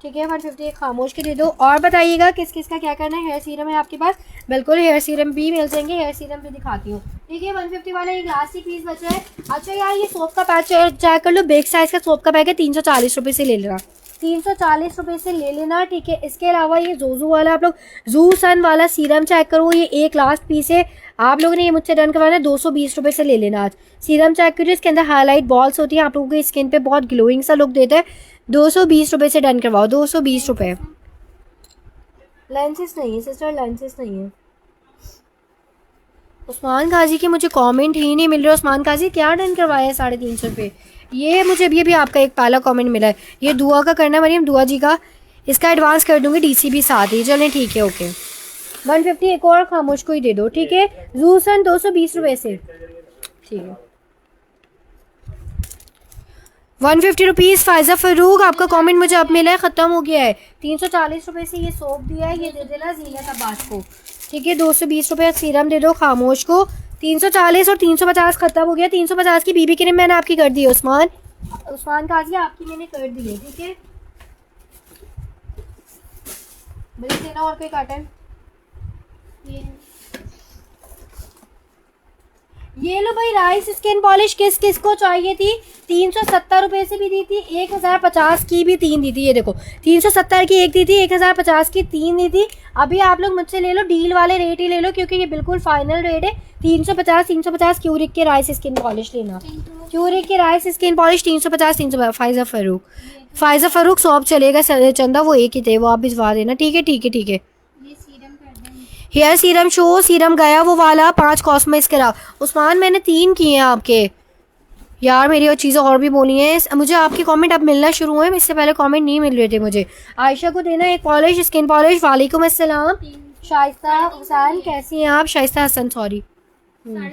Speaker 1: ठीक है, 150 एक खामोश के दे दो। और बताइएगा किस किस का क्या करना है। हेयर सीरम है आपके पास, बिल्कुल हेयर सीरम भी मिल जाएंगे, हेयर सीरम भी दिखाती हूँ। ठीक है, 150 वाला एक लास्ट पीस बचा है। अच्छा यार, ये सोप का पैक चेक कर लो, बिग साइज़ का सोप का पैक है, 340 रुपये से ले लेना, 340 रुपये से ले लेना। ठीक है, इसके अलावा ये जोजू वाला आप लोग जू सन वाला सीरम चेक करो, ये एक लास्ट पीस है, आप लोगों ने ये मुझसे डन करवाना है, 220 रुपये से ले लेना। आज सीरम चेक करिए, इसके अंदर हाईलाइट बॉल्स होती हैं, आप लोगों की स्किन पे बहुत ग्लोइंग सा लुक देता है। 220 रुपये से डन करवाओ, 220 रुपये। लेंसेज नहीं है सिस्टर, लेंसेज नहीं है। उस्मान गाजी के मुझे कमेंट ही नहीं मिल रहे। उस्मान गाजी क्या डन करवाया है 350 रुपये। ये मुझे अभी आपका एक पहला कमेंट मिला है, ये दुआ का करना मरियम, दुआ जी का, इसका एडवांस कर दूंगी, डीसी भी साथ ही। चलें ठीक है, ओके। 150 एक और खामोश को ही दे दो। ठीक है, जूसन 220 रुपये से। ठीक है, 150 रुपीज़। फायजा फरूक आपका कमेंट मुझे अब मिला है, ख़त्म हो गया है। 340 रुपये से ये सोप दिया है, ये दे देना जीनत अब्बास को। ठीक है, 220 रुपये सीरम दे दो खामोश को। 340 और 350 ख़त्म हो गया। 350 की बीबी क्रीम मैंने आपकी कर दी है उस्मान काजी, आपकी मैंने कर दी है। ठीक है, मिल देना और कोई काटन। ये लो भाई, राइस स्किन पॉलिश किस किस को चाहिए थी। 370 रुपये से भी दी थी, 1050 की भी 3 दी थी। ये देखो, 370 की एक दी थी, 1050 की 3 दी थी। अभी आप लोग मुझसे ले लो, डील वाले रेट ही ले लो, क्योंकि ये बिल्कुल फाइनल रेट है। 350 क्यूरिक के राइस स्किन पॉलिश लेना, क्यूरिक के rice skin polish 350। Faiza Farooq shop चलेगा चंदा, वो एक ही थे, वो आप भिजवा देना। ठीक है, ठीक है, ठीक है। हेयर सीरम शो, सीरम गया वो वाला, 5 कॉस्मेटिक्स करा। उस्मान मैंने 3 किए हैं आपके, यार मेरी और चीज़ें और भी बोली हैं। मुझे आपके कमेंट अब मिलना शुरू हुए, इससे पहले कमेंट नहीं मिल रहे थे मुझे। आयशा को देना एक पॉलिश, स्किन पॉलिश। वालेकुम अस्सलाम। शाइस्ता हुसैन, कैसी हैं आप। शाइस्ता हसन, सॉरी, हाँ।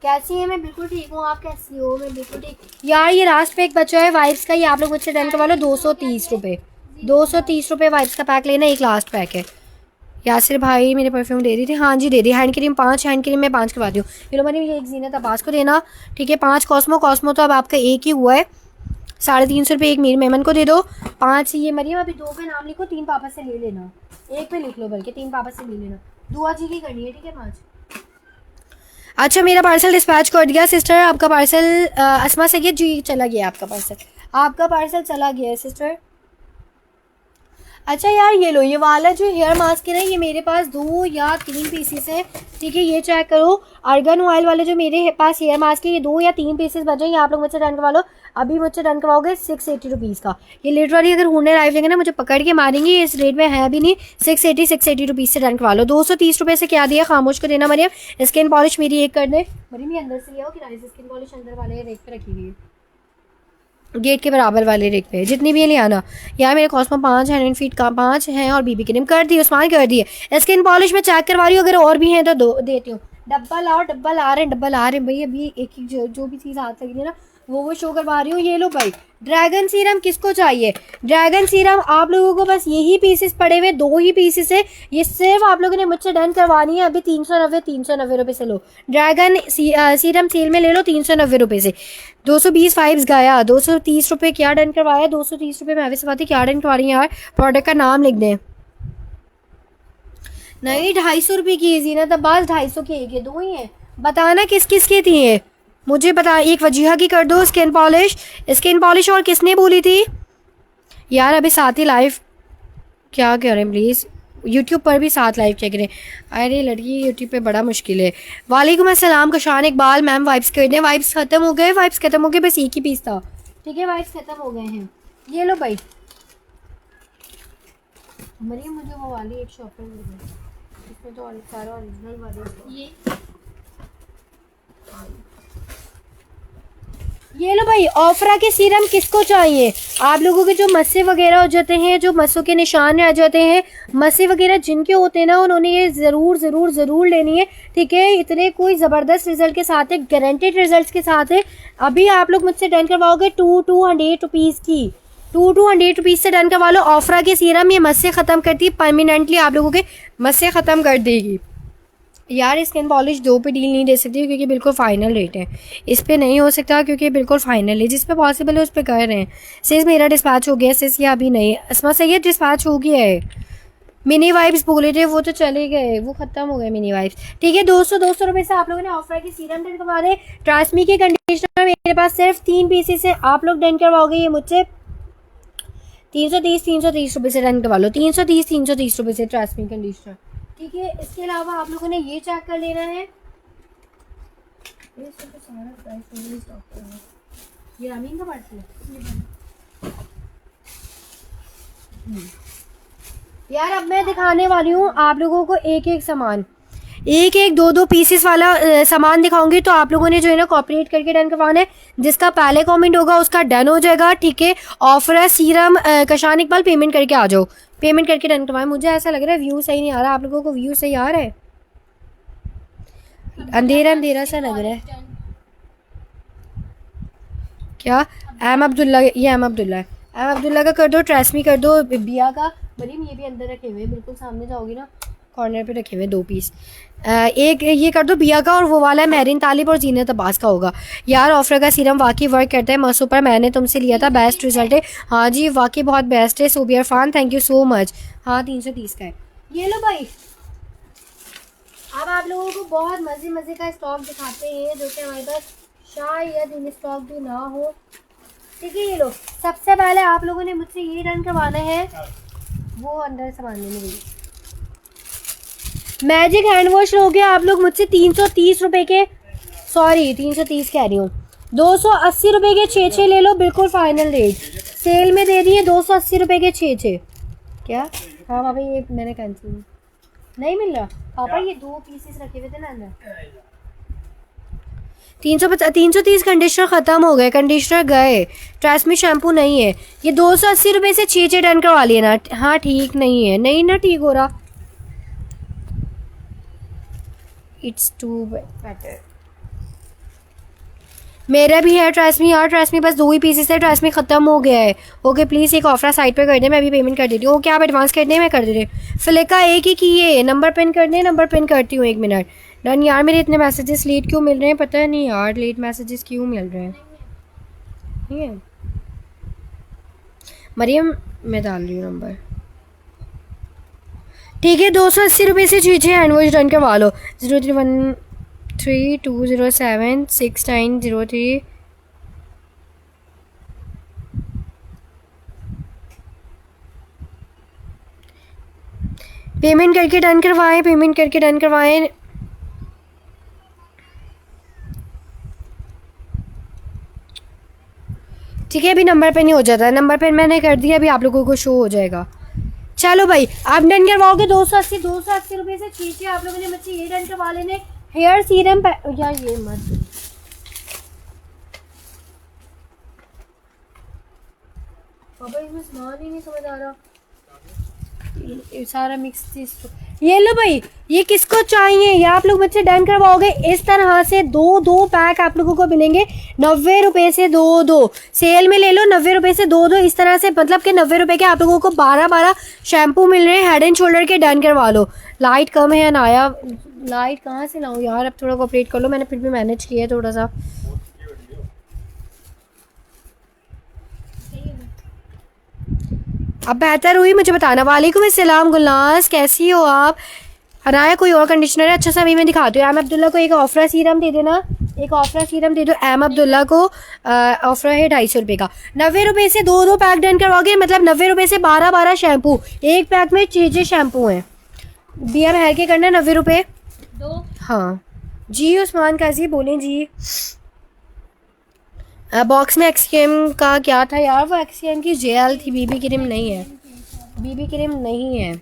Speaker 1: कैसी है। मैं बिल्कुल ठीक हूँ, आप कैसी हो। मैं बिल्कुल ठीक। यार ये लास्ट पैक बचा है वाइप्स का, ये आप लोग मुझसे डन करवा लो। 230 रुपये, 230 रुपये वाइप्स का पैक लेना, एक लास्ट पैक है। यासिर भाई मेरे परफ्यूम दे रही थी, हाँ जी दे दी। हैंड क्रीम 5, हैंड क्रीम मैं 5 करवाती हूँ। ये लो मैंने एक जीनत अब्बास को देना। ठीक है, 5 कॉस्मो तो अब आपका एक ही हुआ है। 350 रुपये एक मीर मेमन को दे दो। 5 ये मरियम, अभी 2 का नाम लिखो, 3 पापा से ले लेना। 1 पे लिख लो बल्कि, 3 पापा से ले लेना। दुआ जी की करनी है, ठीक है 5। अच्छा मेरा पार्सल डिस्पैच कर दिया सिस्टर, आपका पार्सल अस्मा सैयद जी चला गया, आपका पार्सल चला गया है सिस्टर। अच्छा यार ये लो, ये वाला जो हेयर मास्क है ना, ये मेरे पास 2 या 3 पीसेस है, ठीक है। ये चेक करो, आर्गन ऑयल वाले जो मेरे पास हेयर मास्क है, ये 2 या 3 पीसेस बचे हैं। आप लोग मुझसे डन करवा लो, अभी मुझसे डन करवाओगे 680 रुपीज़ का। ये लिटरली अगर हुनर लाइव जाएंगे ना, मुझे पकड़ के मारेंगे, इस रेट में है भी नहीं। 680 रुपीज़ से डन करवा लो। 230 रुपये से क्या दिया, खामोश को देना मरियम। स्किन पॉलिश मेरी एक कर दे मरियम, ये अंदर से लिया हो किराए से, स्किन पॉलिश अंदर वाले रेट पे रखी हुई है, गेट के बराबर वाले रेट पे, जितनी भी है ले आना। यार मेरे कॉस्मो 5 हैंड फीट का 5 हैं और बीबी क्रीम कर दी, उस्मान कर दिए। स्किन पॉलिश में चेक करवा रही हूँ, अगर और भी हैं तो 2 देती हूँ। डब्बा लाओ, डब्बा ला रहे हैं भाई, अभी एक जो भी चीज़ हाथ लगी है ना वो शो करवा रही हूँ। ये लो भाई, ड्रैगन सीरम किसको चाहिए? ड्रैगन सीरम आप लोगों को बस यही पीसेस पड़े हुए, 2 ही पीसेस है, ये सिर्फ आप लोगों ने मुझसे डन करवानी है। अभी 390 रुपये से लो, ड्रैगन सीरम सेल में ले लो 390 रुपये से। 220 वाइब्स गाया, 230 रुपये क्या डन करवाया, 230 रुपये में वैसे बात है क्या डन करवा रही है यार। प्रोडक्ट का नाम लिख दें। नहीं 250 रुपये की है जीनत अब्बास, 250 की एक है, 2 ही है। बताना किस किस की थी ये, मुझे बता। एक वजीहा की कर दो स्किन पॉलिश और किसने बोली थी यार? अभी साथ ही लाइव क्या करें प्लीज़, यूट्यूब पर भी साथ लाइव क्या करें? अरे लड़की यूट्यूब पे बड़ा मुश्किल है। वालेकुम अस्सलाम कशान इकबाल मैम, वाइब्स कर दें। वाइब्स ख़त्म हो गए, बस एक ही पीस था, ठीक है। वाइब्स ख़त्म हो गए हैं। ये लो भाई मरियम, मुझे वो वाली एक शॉप पर मिल गई, इसमें तो सारा ओरिजिनल वाले। ये लो भाई, ऑफरा के सीरम किसको चाहिए? आप लोगों के जो मस्से वगैरह हो जाते हैं, जो मस्सों के निशान रह जाते हैं, मस्से वगैरह जिनके होते हैं ना, उन्होंने ये ज़रूर लेनी है, ठीक है। इतने कोई ज़बरदस्त रिजल्ट के साथ है, गारंटेड रिजल्ट्स के साथ है। अभी आप लोग मुझसे डन करवाओगे 200 रुपीज़ की, 200 रुपीज़ से डन करवा लो। ऑफरा के सीरम ये मस्से ख़त्म करती है परमानेंटली, आप लोगों के मस्से ख़त्म कर देगी। यार स्किन पॉलिश 2 पे डील नहीं दे सकती क्योंकि बिल्कुल फाइनल रेट है, इस पे नहीं हो सकता क्योंकि बिल्कुल फाइनल है। जिस पे पॉसिबल है उस पे कर रहे हैं। सिस मेरा डिस्पैच हो गया, सिस या अभी नहीं। अस्मा सैयद डिस्पैच हो गया है। मिनी वाइब्स बोले थे, वो तो चले गए, वो ख़त्म हो गए मिनी वाइब्स, ठीक है। 200 रुपये से आप लोगों ने ऑफर की सीरम डन करवा रहे। ट्रांसमी के कंडीशनर मेरे पास सिर्फ 3 पीसेस है, आप लोग डन करवाओगे ये मुझसे 330 रुपये से डन करवा लो। 330 रुपये से ट्रांसमी कंडीशनर, ठीक है। इसके अलावा आप लोगों ने ये चेक कर लेना है, ये अमीन का पार्सल है यार। अब मैं दिखाने वाली हूँ आप लोगों को एक सामान, 2 पीसेस वाला सामान दिखाऊंगी। तो आप लोगों ने जो है ना कॉपरेट करके डन करवाना है। जिसका पहले कमेंट होगा उसका डन हो जाएगा, ठीक है। ऑफर सीरम कशान इकबाल, पेमेंट करके आ जाओ, पेमेंट करके डन करवाएं। मुझे ऐसा लग रहा है व्यू सही नहीं आ रहा, आप लोगों को व्यू सही आ रहा है? अंधेरा सा लग रहा है क्या? एम अब्दुल्ला, ये एम अब्दुल्ला है, एम अब्दुल्ला का कर दो। ट्रेसमी कर दो, बिया का। मरीम ये भी अंदर रखे हुए, बिल्कुल सामने जाओगी ना कॉर्नर पे रखे हुए 2 पीस। एक ये कर दो बिया का, और वो वाला महरीन तालिब और जीनत अब्बास का होगा। यार ऑफर का सीरम वाकई वर्क करता है मसू पर, मैंने तुमसे लिया था, बेस्ट रिजल्ट है। हाँ जी वाकई बहुत बेस्ट है। सोबियर फान थैंक यू सो मच। हाँ 330 का है। ये लो भाई, अब आप लोगों को बहुत मज़े का स्टॉक दिखाते हैं जो कि हमारे पास शायद इन स्टॉक भी ना हो, ठीक है। ये लो, सबसे पहले आप लोगों ने मुझसे ये डन करवाना है, वो अंदर सामान लेने के लिए मैजिक हैंड वॉश लोगे आप लोग मुझसे 330 रुपये के, सॉरी 330 कह रही हूँ, 280 रुपये के 6 ले लो, बिल्कुल फाइनल रेट। सेल में दे दिए 280 रुपये के 6। क्या? हाँ पापा ये मैंने कैंसिल नहीं मिल रहा पापा, ये 2 पीसेस रखे हुए थे ना अंदर। 330 कंडीशनर ख़त्म हो गए, कंडीशनर गए। ट्रेसमी शैम्पू नहीं है। ये 280 रुपये से 6 डन करवा लिए ना। हाँ ठीक नहीं है, नहीं ना ठीक हो रहा। It's too better. मेरा भी है ट्रेसमी यार, ट्रेसमी बस 2 ही पीसेस है, ट्रेसमी ख़त्म हो गया है। ओके प्लीज़ एक ऑफर साइट पे कर दे, मैं अभी पेमेंट कर देती हूँ। क्या आप एडवांस कर दें? मैं कर दे रही। फिलिका एक ही की है, नंबर पिन कर दें, नंबर पिन करती हूँ 1 मिनट। डन यार, मेरे इतने मैसेजेस लेट क्यों मिल रहे हैं पता नहीं यार, लेट मैसेजेस क्यों मिल रहे हैं। ठीक है मरियम मैं डाल रही हूँ नंबर, ठीक है। 280 रुपये से 6 हैंड वॉश डन करवा लो। 0313207690 पेमेंट करके डन करवाएं, पेमेंट करके डन करवाएं। ठीक है, अभी नंबर पे नहीं हो जाता, नंबर पे मैंने कर दिया, अभी आप लोगों को शो हो जाएगा। चलो भाई आप डन करवाओगे 280 रुपये से 6 आप लोगों ने मुझसे ये डन करवा लेने। हेयर सीरम यार ये मत पापा, इसमें सामान ही नहीं समझ आ रहा, ये सारा मिक्स चीज। ये लो भाई, ये किसको चाहिए, ये आप लोग मुझसे डन करवाओगे। इस तरह से 2 पैक आप लोगों को मिलेंगे 90 रुपये से 2 सेल में ले लो, 90 रुपये से 2 इस तरह से, मतलब कि 90 रुपये के आप लोगों को 12 शैम्पू मिल रहे हैं हेड एंड शोल्डर के। डन करवा लो। लाइट कम है अनाया, लाइट कहाँ से लाऊं यार, अब थोड़ा कोऑपरेट कर लो, मैंने फिर भी मैनेज किया है थोड़ा सा। अब बेहतर हुई, मुझे बताना। वालेकुम अस्सलाम गुलनाज, कैसी हो आप? अनाया कोई और कंडीशनर है? अच्छा सा अभी मैं दिखाती हूँ। एम अब्दुल्ला को एक ऑफरा सीरम दे देना, एक ऑफरा सीरम दे दो एम अब्दुल्ला को। ऑफरा है 250 रुपये का। 90 रुपये से 2 पैक डन करवाओगे, मतलब 90 रुपये से 12 शैम्पू, एक पैक में 6 शैम्पू हैं। बिया महर के करना 90 रुपये
Speaker 3: 2।
Speaker 1: हाँ जी। उस्मान काजी बोलें जी। बॉक्स में एक्सकेम का क्या था यार? वो एक्सकेम की जेल थी, बीबी क्रीम नहीं है, बीबी क्रीम नहीं है।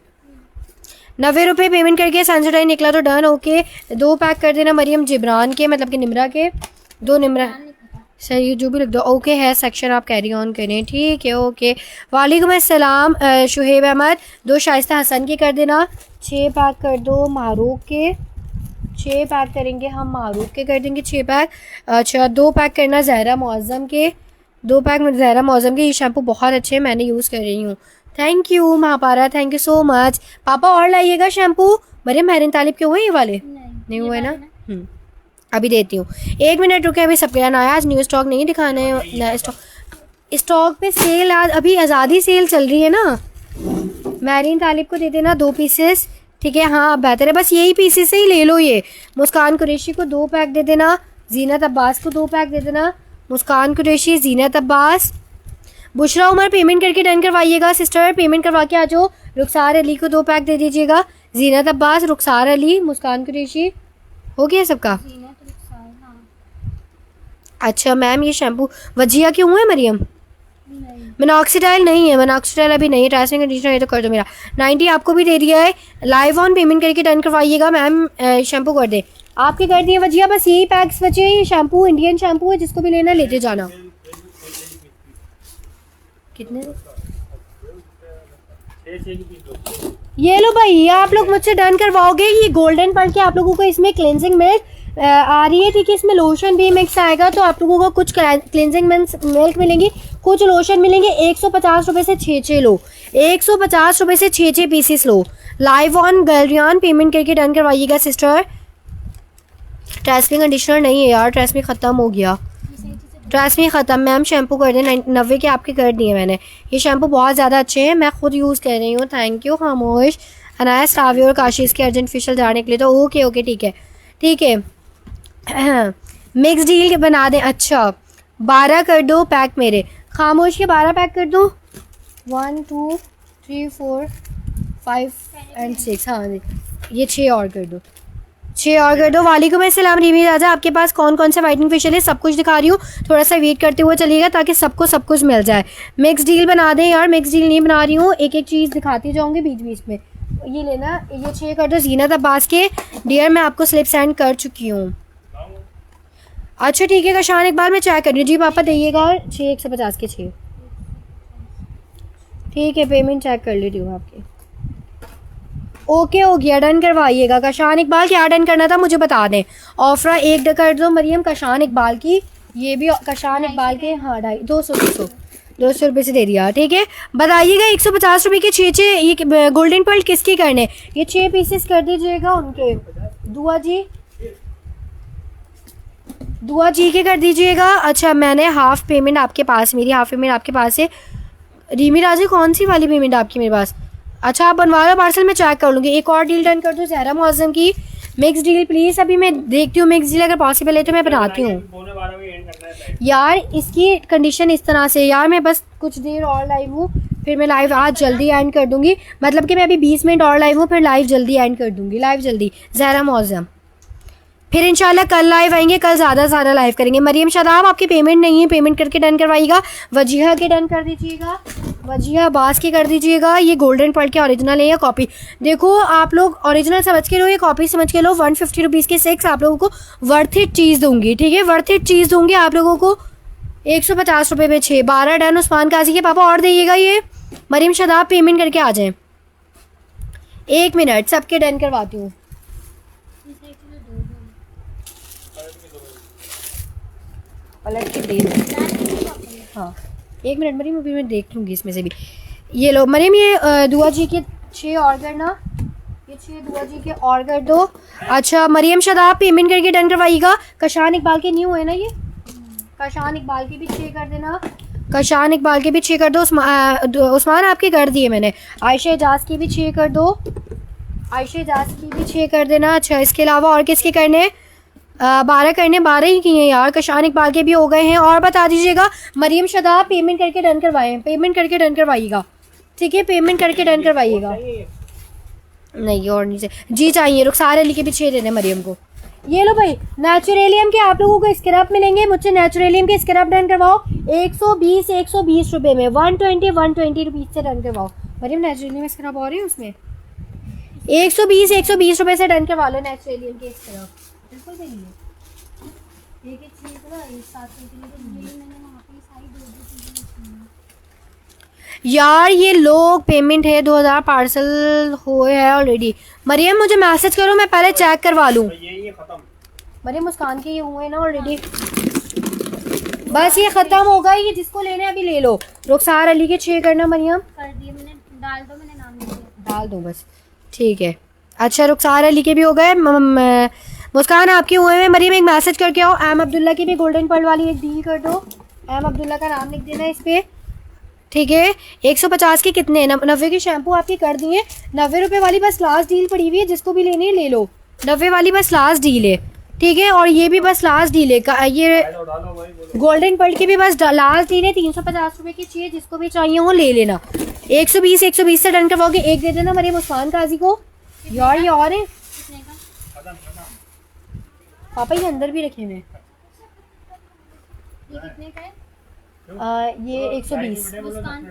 Speaker 1: 90 रुपये पेमेंट करके सनसटाइन निकला तो डन। ओके 2 पैक कर देना मरियम जिब्रान के, मतलब कि निमरा के 2 निमरा, सही जो भी लिख दो। ओके है सेक्शन, आप कैरी ऑन करें, ठीक है। ओके वालेकुम अस्सलाम शुहेब अहमद, 2 शाइस्ता हसन के कर देना। 6 पैक कर दो मारूफ के, 6 पैक करेंगे हम मारूफ के, कर देंगे 6 पैक। अच्छा 2 पैक करना ज़हरा मौज़म के, 2 पैक ज़हरा मौज़म के। ये शैम्पू बहुत अच्छे हैं, मैंने यूज़ कर रही हूँ। Thank you Mahapara, thank you so much. पापा और लाइएगा शैम्पू। मरियम महरिन तालिब के हुए ये वाले? नहीं हुए ना? अभी देती हूँ, 1 मिनट रुके, अभी सब गया ना आया। आज न्यू स्टॉक नहीं दिखाना है, नया स्टॉक पे सेल, आज अभी आज़ादी सेल चल रही है ना। महरिन तालिब को दे देना 2 पीसेस, ठीक है। हाँ अब बेहतर है, बस यही पीसेस ही ले लो। ये मुस्कान कुरैशी को 2 पैक दे देना, जीनत अब्बास को 2 पैक दे देना। मुस्कान कुरैशी, जीनत अब्बास, बुशरा उमर पेमेंट करके डन करवाइएगा। सिस्टर पेमेंट करवा के आ जाओ। रुखसार अली को 2 पैक दे दीजिएगा। जीनत अब्बास, रुखसार अली, मुस्कान कुरैशी, हो गया सबका? अच्छा मैम ये शैम्पू वजिया क्यों है मरियम? मिनॉक्सिडाइल नहीं है, मिनॉक्सिडाइल अभी नहीं है। ट्रांसमिंग कंडीशनर ये तो कर दो मेरा। 90 आपको भी दे दिया है। लाइव ऑन पेमेंट करके डन करवाइएगा मैम। शैम्पू कर दे, आपके कर दिए वजिया। बस यही पैक्स बचे हैं। ये शैम्पू इंडियन शैम्पू है, जिसको भी लेना लेते जाना। कितने? ये लो भाई, ये आप लोग मुझसे डन करवाओगे। ये गोल्डन पल के आप लोगों को इसमें क्लेंजिंग मिल्क आ रही है, ठीक है। इसमें लोशन भी मिक्स आएगा, तो आप लोगों को कुछ क्लेंजिंग मिल्क मिलेंगी, कुछ लोशन मिलेंगे। 150 रुपये से 6 लो, 150 रुपये से 6 पीसेस लो। लाइव ऑन गैलरियन पेमेंट करके डन करवाइएगा सिस्टर। ट्रेसमी कंडीशनर नहीं है यार, ट्रेसमी ख़त्म हो गया, ट्रेसमी ख़त्म। मैम शैम्पू कर दें, 90 के आपके कर दिए मैंने। ये शैम्पू बहुत ज़्यादा अच्छे हैं, मैं खुद यूज़ कर रही हूँ। थैंक यू खामोश। अनाया स्टावी और काशिश के अर्जेंट फेशियल जाने के लिए, तो ओके ओके ठीक है ठीक है। मिक्स डील बना दें। अच्छा 12 कर दो पैक मेरे। खामोश के 12 पैक कर दो। 1 2 3 4 5 एंड 6। हाँ ये 6 और कर दो, 6 और कर दो। वालेकुम अस्सलाम रीमी राजा, आपके पास कौन कौन से वाइटनिंग फेशियल है? सब कुछ दिखा रही हूँ, थोड़ा सा वेट करते हुए चलिएगा ताकि सबको सब कुछ मिल जाए। मिक्स डील बना दें यार, मिक्स डील नहीं बना रही हूँ, एक एक चीज़ दिखाती जाऊँगी बीच बीच में। ये लेना, ये 6 कर दो। जीनत अब्बास के डियर मैं आपको स्लिप सेंड कर चुकी हूँ। अच्छा ठीक है कशान इकबाल, मैं चेक कर रही हूँ जी। पापा दिएगा 6 150 के 6, ठीक है। पेमेंट चेक कर लेती हूँ आपकी। ओके हो गया, डन करवाइएगा। कशान इकबाल क्या डन करना था मुझे बता दें। ऑफरा 1 कर दो मरियम कशान इकबाल की, ये भी कशान इकबाल के। हाँ 200 रुपये से दे दिया, ठीक है। बताइएगा 150 रुपये के 6 ये गोल्डन पर्ल किसके करने? ये 6 पीसेस कर दीजिएगा उनके। दुआ जी के कर दीजिएगा। अच्छा मैंने हाफ़ पेमेंट आपके पास, मेरी हाफ़ पेमेंट आपके पास है। रीमी राजी कौन सी वाली पेमेंट आपकी मेरे पास? अच्छा आप बनवा लो पार्सल, मैं चेक कर लूँगी। एक और डील डन कर दो ज़हरा मुअज़्ज़म की, मिक्स डील प्लीज़। अभी मैं देखती हूँ मिक्स डील अगर पॉसिबल है तो मैं बनाती हूँ।
Speaker 2: पौने 12 में एंड करना है फ्लाइट।
Speaker 1: यार इसकी कंडीशन इस तरह से, यार मैं बस कुछ देर और लाइव हूँ, फिर मैं लाइव आज जल्दी एंड कर दूँगी। मतलब कि मैं अभी 20 मिनट और लाइव हूँ, फिर लाइव जल्दी एंड कर दूँगी, लाइव जल्दी। ज़हरा मुअज़्ज़म फिर इंशाल्लाह कल लाइव आएंगे, कल ज़्यादा लाइव करेंगे। मरियम शादाब आपकी पेमेंट नहीं है, पेमेंट करके डन करवाइएगा। वजीहा के डन कर दीजिएगा, वजीहा अब्बास के कर दीजिएगा। ये गोल्डन पर्ल के ओरिजिनल है या कॉपी? देखो आप लोग ओरिजिनल समझ के लो या कॉपी समझ के लो। 150 रुपीज़ के 6 आप लोगों को वर्थ इट चीज़ दूंगी, ठीक है? वर्थ इट चीज़ दूंगी आप लोगों को। 150 रुपये में 6, 12 डन। उस्मान काजी के पापा और देइएगा ये। मरियम शादाब पेमेंट करके आ जाएँ। 1 मिनट सबके डन करवाती हूँ। पलट के दे दो। हाँ 1 मिनट मरियम, अभी मैं देख लूँगी इसमें से भी। ये लो मरियम, ये दुआ जी के 6 और करना, ये 6 दुआ जी के और कर दो। अच्छा मरियम शादाब पेमेंट करके डन करवाइएगा। कशान इकबाल के न्यू है ना ये? कशान इकबाल के भी 6 कर देना, कशान इकबाल के भी 6 कर दो। उस्मान आपके कर दिए मैंने। आयशा एजाज की भी 6 कर दो, आयशा एजाज की भी 6 कर देना। अच्छा इसके अलावा और किसके करने? 12 करने, 12 ही किए यार। कशान इकबाल के भी हो गए हैं। और बता दीजिएगा मरियम शादाब पेमेंट करके डन करवाएं, पेमेंट करके डन करवाइएगा, ठीक है? पेमेंट करके डन करवाइएगा। नहीं और नहीं चाहिए जी, चाहिए। रुखसार अली के भी 6 देने मरियम को। ये लो भाई नेचुरेलियम के आप लोगों को स्क्रब मिलेंगे, मुझसे नेचुरेलियम के स्क्रब डन करवाओ। 120 रुपये में 120 रुपीज़ से डन करवाओ। मरियम नेचुरेलियम स्क्रब हो रहे हैं उसमें 120 रुपये से डन करवा लो नेचुरेलियम के स्क्रब। बिल्कुल सही है। एक चीज़ ना एक साथ मैंने वहाँ पे सारी दो चीज़ें। यार ये लोग पेमेंट है 2000 पार्सल हुए है ऑलरेडी। मरियम मुझे मैसेज करो, मैं पहले चेक करवा लूँ।
Speaker 2: ये खत्म।
Speaker 1: मरियम मुस्कान के ये हुए ना ऑलरेडी, बस ये ख़त्म होगा। ये जिसको लेने हैं अभी ले लो। रुखसार अली के 6 करना मरियम।
Speaker 3: कर दिए मैंने, डाल दो, मैंने नाम नहीं दिया।
Speaker 1: डाल दो बस, ठीक है। अच्छा रुखसार अली के भी हो गए। मुस्कान आपके हुए हैं। मरियम एक मैसेज करके आओ। एम अब्दुल्ला की भी गोल्डन पर्ल वाली एक डील कर दो। एम अब्दुल्ला का नाम लिख देना इस पर, ठीक है? 150 के कितने? 90 के शैम्पू आपके कर दिए। 90 रुपये वाली बस लास्ट डील पड़ी हुई है, जिसको भी लेनी है ले लो। 90 वाली बस लास्ट डील है, ठीक है? और ये भी बस लास्ट डील है। ये गोल्डन पर्ल की भी बस लास्ट डील है। 350 रुपये की चाहिए, जिसको भी चाहिए वो ले लेना। 120 से डन करवाओगे। एक दे देना मरियम उस्मान काजी को। यार ये और है
Speaker 3: कितने का?
Speaker 1: पापा, ये अंदर भी रखे हुए हैं।
Speaker 3: ये कितने का है?
Speaker 1: ये 120।
Speaker 3: मुस्कान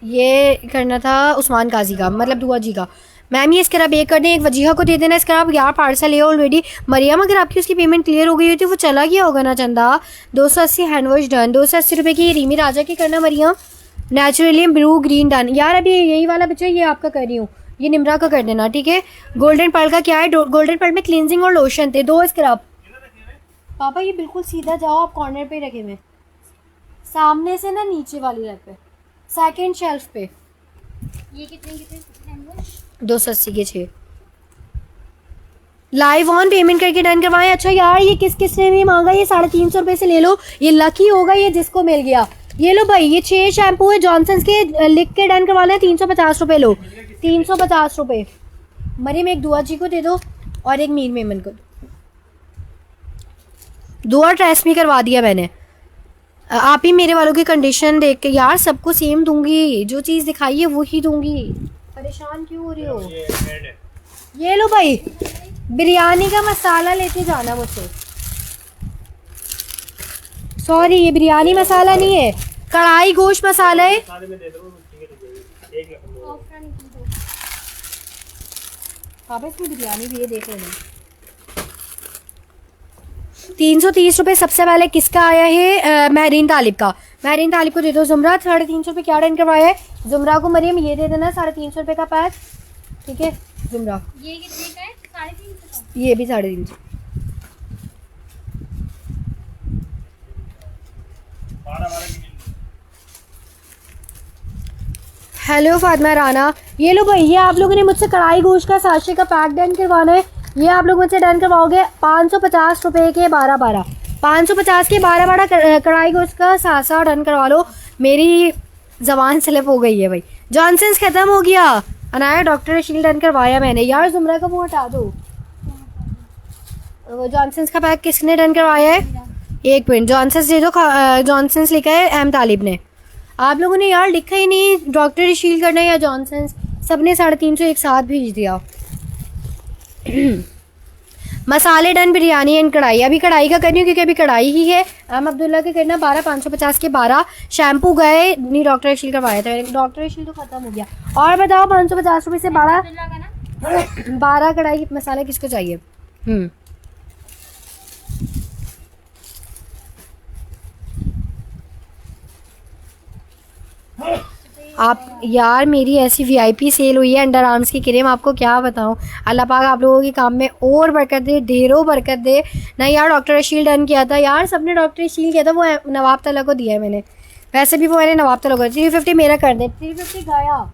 Speaker 1: ये करना था उस्मान काजी का, मतलब दुआ जी का। मैम ये स्क्रब एक कर दें, एक वजीहा को दे देना स्क्रब। यार पार्सल है ऑलरेडी। मरियम अगर आपकी उसकी पेमेंट क्लियर हो गई होती वो चला गया होगा ना चंदा। 280 हैंड वॉश डन। 280 रुपये की रीमी राजा की करना मरियम। नेचुरलियम ब्लू ग्रीन डन। यार अभी यही वाला बच्चा, ये आपका कर रही हूँ, ये निमरा का कर देना, ठीक है? गोल्डन पर्ल का क्या है? गोल्डन पर्ल में क्लींजिंग और लोशन थे, 2 स्क्रब। पापा ये बिल्कुल सीधा जाओ, आप कॉर्नर पे रखे हुए, सामने से ना नीचे वाली रैक पे, सेकंड शेल्फ पे।
Speaker 3: ये कितने हैंड वॉश?
Speaker 1: 280 के 6। लाइव ऑन पेमेंट करके डन करवाएं। अच्छा यार ये किस ने भी मांगा? ये 350 रुपये से ले लो, ये लकी होगा ये जिसको मिल गया। ये लो भाई, ये 6 शैम्पू है जॉनसन्स के, लिख के डन करवा लें। 350 रुपये लो, 350 रुपये। मरियम एक दुआ जी को दे दो और एक मीर मेमन को। दुआ टेस्ट भी करवा दिया मैंने। आप ही मेरे वालों की कंडीशन देख के यार सबको सेम दूंगी, जो चीज़ दिखाई है वही दूंगी। परेशान क्यों हो रही हो? ये लो भाई, बिरयानी का मसाला लेके जाना मुझसे। सॉरी ये बिरयानी मसाला नहीं है, कढ़ाई गोश्त मसाला है। पापा इसमें बिरयानी भी है, देख लेना। 330 रुपये सबसे पहले किसका आया है? महरीन तालिब का। महरीन तालिब को दे दो। जुमरा 350 रुपये क्या डन करवाया है? जुमरा को मरियम ये दे देना 350 रुपये का पैक, ठीक है? जुमरा
Speaker 3: ये कितने का है? 350 का।
Speaker 1: ये भी 350। हेलो फातिमा राना। ये लो भाई, ये आप लोगों ने मुझसे कढ़ाई गोश्त का साशे का पैक डन करवाना है। ये आप लोग मुझसे डन करवाओगे 550 रुपये के 12 550 के 12 कढ़ाई गोश्त का सासा डन करवा लो। मेरी जबान स्लिप हो गई है भाई। जॉनसन्स ख़त्म हो गया। अनाया डॉक्टर शील डन करवाया मैंने यार। ज़ुमरा का वो हटा दो। वो जॉनसन्स का पैक किसने डन करवाया है? एक मिनट, जॉनसन्स दे दो। जॉनसन्स लिखा है एम तालिब ने। आप लोगों ने यार लिखा ही नहीं डॉक्टर शील करना या जॉनसन्स, सबने 350 एक साथ भेज दिया। मसाले डन, बिरयानी एंड कढ़ाई। अभी कढ़ाई का करनी हूँ क्योंकि अभी कढ़ाई ही है। एम अब्दुल्ला के करना 12,550 के 12। शैम्पू गए नहीं, डॉक्टर शील करवाया था। डॉक्टर शील तो ख़त्म हो गया। और बताओ 550 रुपये से 12 कढ़ाई मसाला किसको चाहिए? आप यार मेरी ऐसी वीआईपी सेल हुई है अंडर आर्म्स की क्रीम, आपको क्या बताऊं। अल्लाह पाक आप लोगों के काम में और बरकत दे, ढेरों बरकत दे ना। यार डॉक्टर शील डन किया था यार, सबने डॉक्टर शील किया था। वो नवाब तला को दिया है मैंने, वैसे भी वो मैंने नवाब तला को 350 मेरा कर दे। 350 गया।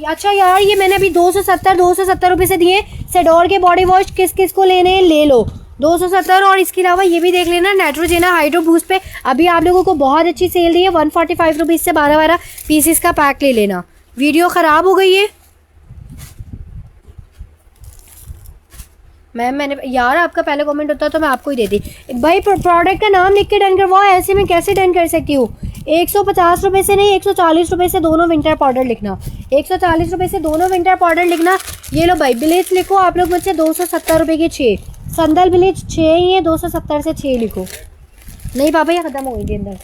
Speaker 1: अच्छा यार ये मैंने अभी 270 रुपये से दिए। सेडोर के बॉडी वॉश किस किस को लेने हैं ले लो, 270। और इसके अलावा ये भी देख लेना नेट्रोजेना हाइड्रो बूस्ट पे अभी आप लोगों को बहुत अच्छी सेल दी है। 145 रुपीज़ से 12 पीसीस का पैक ले लेना। वीडियो ख़राब हो गई है मैम। मैंने यार आपका पहले कमेंट होता तो मैं आपको ही देती भाई। प्रोडक्ट का नाम लिख के डन करवाओ, ऐसे में कैसे डन कर सकती हूँ? 150 रुपये से नहीं 140 रुपये से दोनों विंटर पाउडर लिखना। 140 रुपये से दोनों विंटर पाउडर लिखना। ये लो भाई ब्लीच लिखो आप लोग मुझसे 270 रुपये के 6। संदल ब्लीच 6 ही है, 270 से 6 लिखो। नहीं पापा ये ख़त्म हो गई अंदर।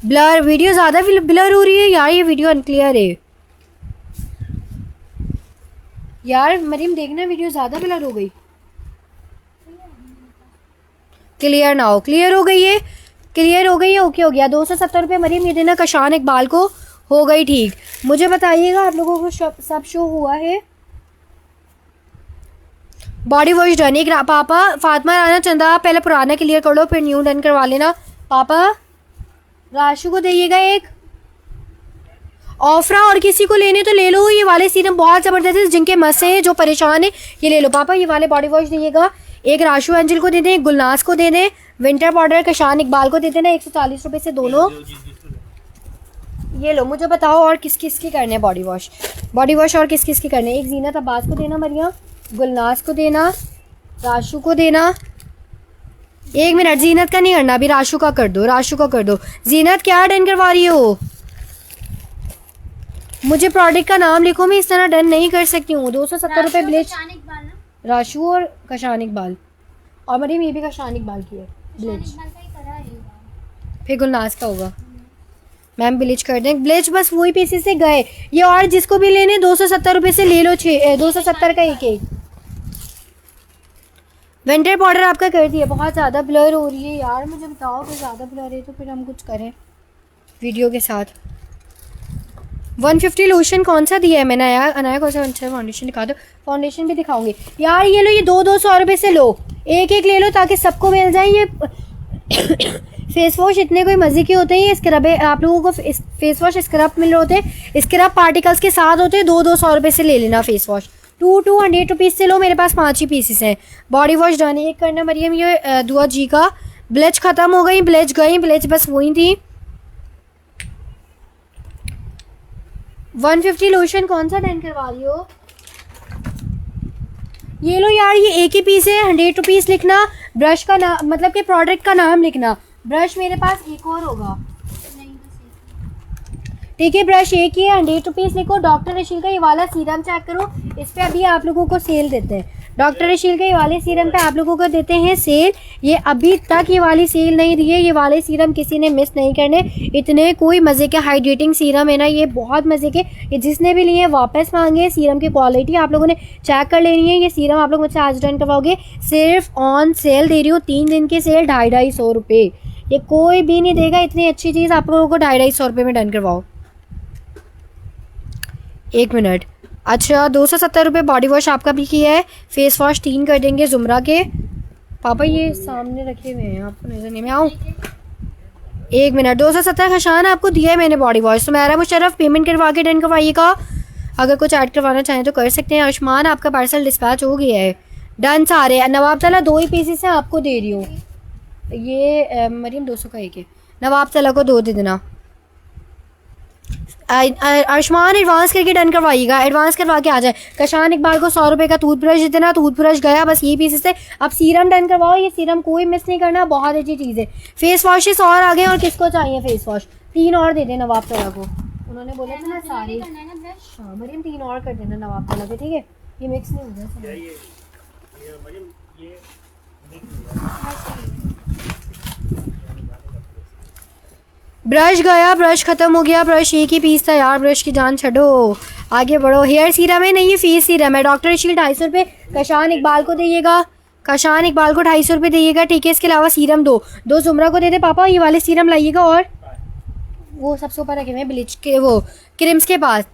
Speaker 1: ब्लर वीडियो ज़्यादा ब्लर हो रही है यार, ये वीडियो अनक्लियर है यार। मरीम देखना वीडियो ज़्यादा ब्लर हो गई। क्लियर ना हो, क्लियर हो गई है, क्लियर हो गई है, ओके हो गया। 270 रुपये मरीम ये देना कशान इकबाल को, हो गई ठीक। मुझे बताइएगा आप लोगों को सब शो हुआ है? Body wash done. एक पापा फातिमा राना चंदा पहले पुराना क्लियर कर लो फिर न्यू डन करवा लेना। पापा राशु को दइएगा एक। ऑफरा और किसी को लेने तो ले लो, ये वाले सीरम बहुत ज़बरदस्त है। जिनके मस्से हैं जो परेशान है ये ले लो पापा। ये वाले बॉडी वॉश दीजिएगा। एक राशु एंजल को दे दें, एक गुलनाज को दे दें, विंटर पाउडर कशान इकबाल को दे देना 140 रुपये से दोनों। ये लो मुझे बताओ और किस किस के करने हैं बॉडी वॉश? बॉडी वॉश और किस किस के करने? एक जीनत अब्बास को देना मरियम, गुलनाज को देना, राशु को देना। एक मिनट जीनत का नहीं करना अभी, राशु का कर दो, राशु का कर दो। जीनत क्या डन करवा रही हो? मुझे प्रोडक्ट का नाम लिखो, मैं इस तरह डन नहीं कर सकती हूँ। 270 रुपये ब्लीच। राशु और कशान इकबाल और मरीम ये भी कशान इकबाल की है ब्लीच। फिर गुलनाज का होगा। मैम ब्लीच कर दें। ब्लीच बस वही पीसेस से गए ये। और जिसको भी लेने 270 रुपये से ले लो 270 का एक। विंटर पाउडर आपका कर दिया। बहुत ज़्यादा ब्लर हो रही है यार, मुझे बताओ कि ज़्यादा ब्लर है तो फिर हम कुछ करें वीडियो के साथ। 150 लोशन कौन सा दिया है मैंने? अनाया कौन सा अच्छा फाउंडेशन दिखा दो। फाउंडेशन भी दिखाऊंगी यार। ये लो ये 200 रुपये से लो, एक एक ले लो ताकि सबको मिल जाए। ये फेस वॉश इतने कोई मज़े के होते हैं। ये स्क्रब है, आप लोगों को फेस वॉश स्क्रब मिल रहे होते हैं, स्क्रब पार्टिकल्स के साथ होते हैं। 200 रुपये से ले लेना फेस वॉश। 200 रुपीज़ से लो, मेरे पास 5 ही पीसेस हैं। बॉडी वॉश डाने एक करना मरियम। ये दुआ जी का ब्लीच ख़त्म हो गई, ब्लीच गई, ब्लीच बस वही थी। 150 लोशन कौन सा डन करवा रही हो? ये लो यार ये एक ही पीस है। 100 रुपीज़ लिखना। ब्रश का नाम मतलब कि प्रोडक्ट का नाम लिखना। ब्रश मेरे पास एक और होगा, ठीक है? ब्रश एक ही है। 100 रुपीज़ लिखो। डॉक्टर रशील का ये वाला सीरम चेक करो, इस पर अभी आप लोगों को सेल देते हैं। डॉक्टर रशील के ये वाले सीरम पे आप लोगों को देते हैं सेल। ये अभी तक ये वाली सेल नहीं दी है। ये वाले सीरम किसी ने मिस नहीं करने। इतने कोई मज़े के हाइड्रेटिंग सीरम है ना, ये बहुत मज़े के। ये जिसने भी लिए वापस मांगे। सीरम की क्वालिटी आप लोगों ने चेक कर लेनी है। ये सीरम आप लोग मुझसे आज डन करवाओगे। सिर्फ ऑन सेल दे रही हूँ, 3 दिन की सेल, 250 रुपये। ये कोई भी नहीं देगा इतनी अच्छी चीज़। आप लोगों को 250 रुपये में डन करवाओ। एक मिनट। अच्छा 270 रुपये बॉडी वॉश आपका भी किया है। फेस वॉश 3 कर देंगे जुमरा के। पापा ये सामने रखे हुए हैं, आपको नजर नहीं में आऊँ? एक मिनट। 270 खशान आपको दिया है मैंने body wash. Sumera Musharraf payment करवा के डन करवाइएगा। अगर कुछ ऐड करवाना चाहें तो कर सकते हैं। आयुष्मान आपका पार्सल डिस्पैच हो गया है। डन सारे। नवाब तला 2 ही पीसेस हैं, आपको दे रही हूँ। ये मरीम 200 का एक है। नवाब तला को 2 दे देना। आयुष्मान एडवांस करके डन करवाइएगा, एडवांस करवा के आ जाए। कशान इकबाल को 100 रुपये का टूथब्रश देना, टूथब्रश गया, बस ये पीसेस थे। अब सीरम डन करवाओ, ये सीरम कोई मिस नहीं करना, बहुत अच्छी चीज़ है। फेस वॉशेस और आ गए, और किसको चाहिए फेस वॉश? 3 और दे देना नवाब तला को, उन्होंने बोला था ना सारे।
Speaker 3: करना है ना ब्रश।
Speaker 1: हाँ मरियम 3 और कर देना नवाब तला के, ठीक है? ये मिक्स नहीं होगा सब।
Speaker 2: ये मरियम ये
Speaker 1: ब्रश गया, ब्रश खत्म हो गया, ब्रश एक ही पीस था यार, ब्रश की जान छो, आगे बढ़ो। हेयर सीरम है, नहीं ये फेस सीरम है। डॉक्टर शील 250 रुपये, कशान इकबाल को देइएगा, कशान इकबाल को 250 रुपये देइएगा, ठीक है? इसके अलावा सीरम दो जुमरा को दे दे पापा, ये वाले सीरम लाइएगा। और वो सबसे ऊपर रखे हुए हैं ब्लीच के, वो क्रीम्स के पास।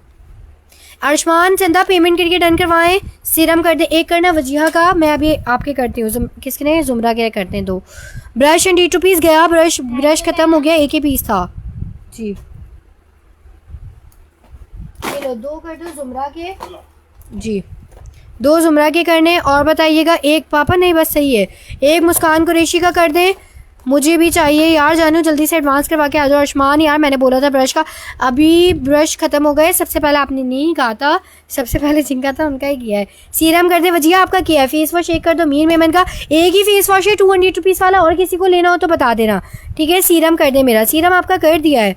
Speaker 1: आयुष्मान चंदा पेमेंट करके डन करवाएं, सीरम कर दे। एक करना वजीहा का, मैं अभी आपके करती हूँ। किसके ने? जुमरा के करते हैं 2। ब्रश एंड 2 पीस गया, ब्रश खत्म हो गया, एक ही पीस था जी। ये लो 2 कर दो जुमरा के जी, 2 जुमरा के करने। और बताइएगा एक पापा, नहीं बस सही है। एक मुस्कान कुरैशी का कर दें, मुझे भी चाहिए यार। जानू जल्दी से एडवांस करवा के आ जाओ। आयुष्मान यार मैंने बोला था ब्रश का, अभी ब्रश ख़त्म हो गए। सबसे पहले आपने नहीं कहा था, सबसे पहले जिनका था उनका ही किया है। सीरम कर दे वजिया, आपका किया है। फेस वॉश एक कर दो मीर मेमन का, एक ही फेस वॉश है 200 रुपीज़ वाला, और किसी को लेना हो तो बता देना, ठीक है? सीरम कर दे, मेरा सीरम आपका कर दिया है।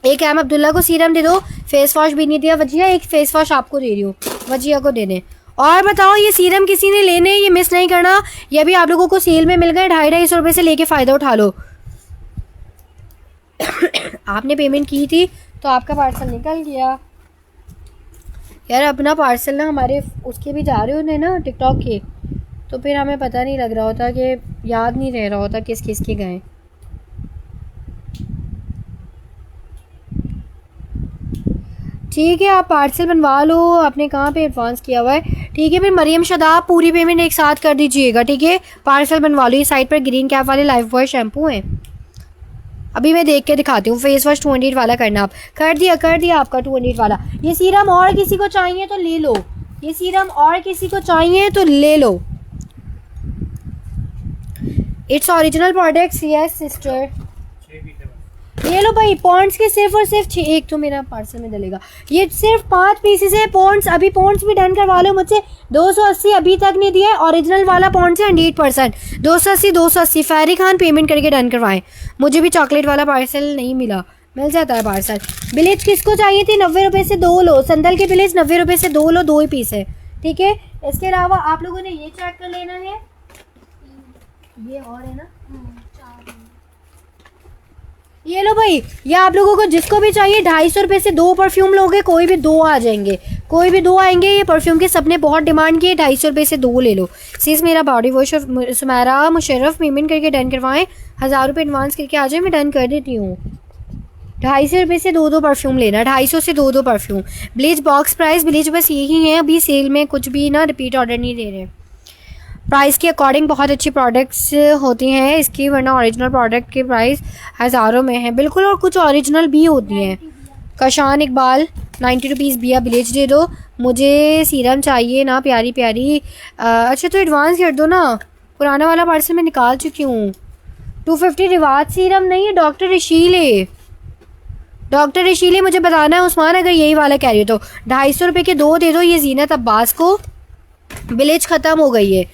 Speaker 1: एक एम अब्दुल्ला को सीरम दे दो, फेस वॉश भी नहीं दिया वजिया, एक फेस वॉश आपको दे रही हूँ, वजिया को दे दें। और बताओ ये सीरम किसी ने लेने, ये मिस नहीं करना, ये भी आप लोगों को सेल में मिल गए। 250 रुपये से लेके फ़ायदा उठा लो। आपने पेमेंट की थी तो आपका पार्सल निकल गया यार। अपना पार्सल ना हमारे उसके भी जा रहे होते ना टिकटॉक के, तो फिर हमें पता नहीं लग रहा होता, कि याद नहीं रह रहा होता किस किस के गए। ठीक है आप पार्सल बनवा लो, आपने कहाँ पे एडवांस किया हुआ है, ठीक है? फिर मरियम शदाब पूरी पेमेंट एक साथ कर दीजिएगा, ठीक है? पार्सल बनवा लो। ये साइड पर ग्रीन कैप वाले लाइफ बॉय शैम्पू हैं, अभी मैं देख के दिखाती हूँ। फेस वॉश 200 वाला करना, आप कर दिया आपका 200 वाला। ये सीरम और किसी को चाहिए तो ले लो, ये सीरम और किसी को चाहिए तो ले लो। It's original products, yes sister. ये लो भाई, पॉन्ड्स के सिर्फ और सिर्फ 6, एक तो मेरा पार्सल में डलेगा। ये सिर्फ 5 पीसेस है पॉन्ड्स। अभी पॉन्ड्स भी डन करवा लो मुझसे। 280 अभी तक नहीं दिया है, ओरिजिनल वाला पॉन्ड्स है 100%। 280 फैरी खान पेमेंट करके डन करवाएं। मुझे भी चॉकलेट वाला पार्सल नहीं मिला, मिल जाता है पार्सल। बिलेज किसको चाहिए थी? 90 रुपये से 2 लो, संदल के बिलेज 90 रुपये से 2 लो, 2 ही पीस है, ठीक है? इसके अलावा आप लोगों ने ये चेक कर लेना है, ये और है ना,
Speaker 3: 4।
Speaker 1: ये लो भाई, ये आप लोगों को जिसको भी चाहिए 250 रुपये से 2 परफ्यूम लोगे, कोई भी 2 आ जाएंगे, कोई भी 2 आएंगे। ये परफ्यूम के सबने बहुत डिमांड की है, 250 रुपये से 2 ले लो। सीज मेरा बॉडी वॉश और सुमेरा मुशर्रफ पेमेंट करके डन करवाएं। 1000 रुपये एडवांस करके आ जाए, मैं डन कर देती हूँ। 250 रुपये से 2 परफ्यूम लेना, 250 से 2 perfume. Bleach box price, bleach बस यही है, अभी सेल में कुछ भी ना रिपीट ऑर्डर नहीं दे रहे। प्राइस के अकॉर्डिंग बहुत अच्छी प्रोडक्ट्स होती हैं इसकी, वरना ओरिजिनल प्रोडक्ट की प्राइस हज़ारों में है बिल्कुल, और कुछ ओरिजिनल भी होती हैं। कशान इकबाल 90 रुपीज़ बिया ब्लीच दे दो, मुझे सीरम चाहिए ना प्यारी प्यारी। अच्छा तो एडवांस कर दो ना, पुराना वाला पार्सल मैं निकाल चुकी हूँ। 250 रिवाज सीरम नहीं है, डॉक्टर रशीले, डॉक्टर रशीले मुझे बताना है उस्मान, अगर यही वाला कह रही हो तो 250 रुपये के 2 दे दो। ये जीनत अब्बास को ब्लीच ख़त्म हो गई है।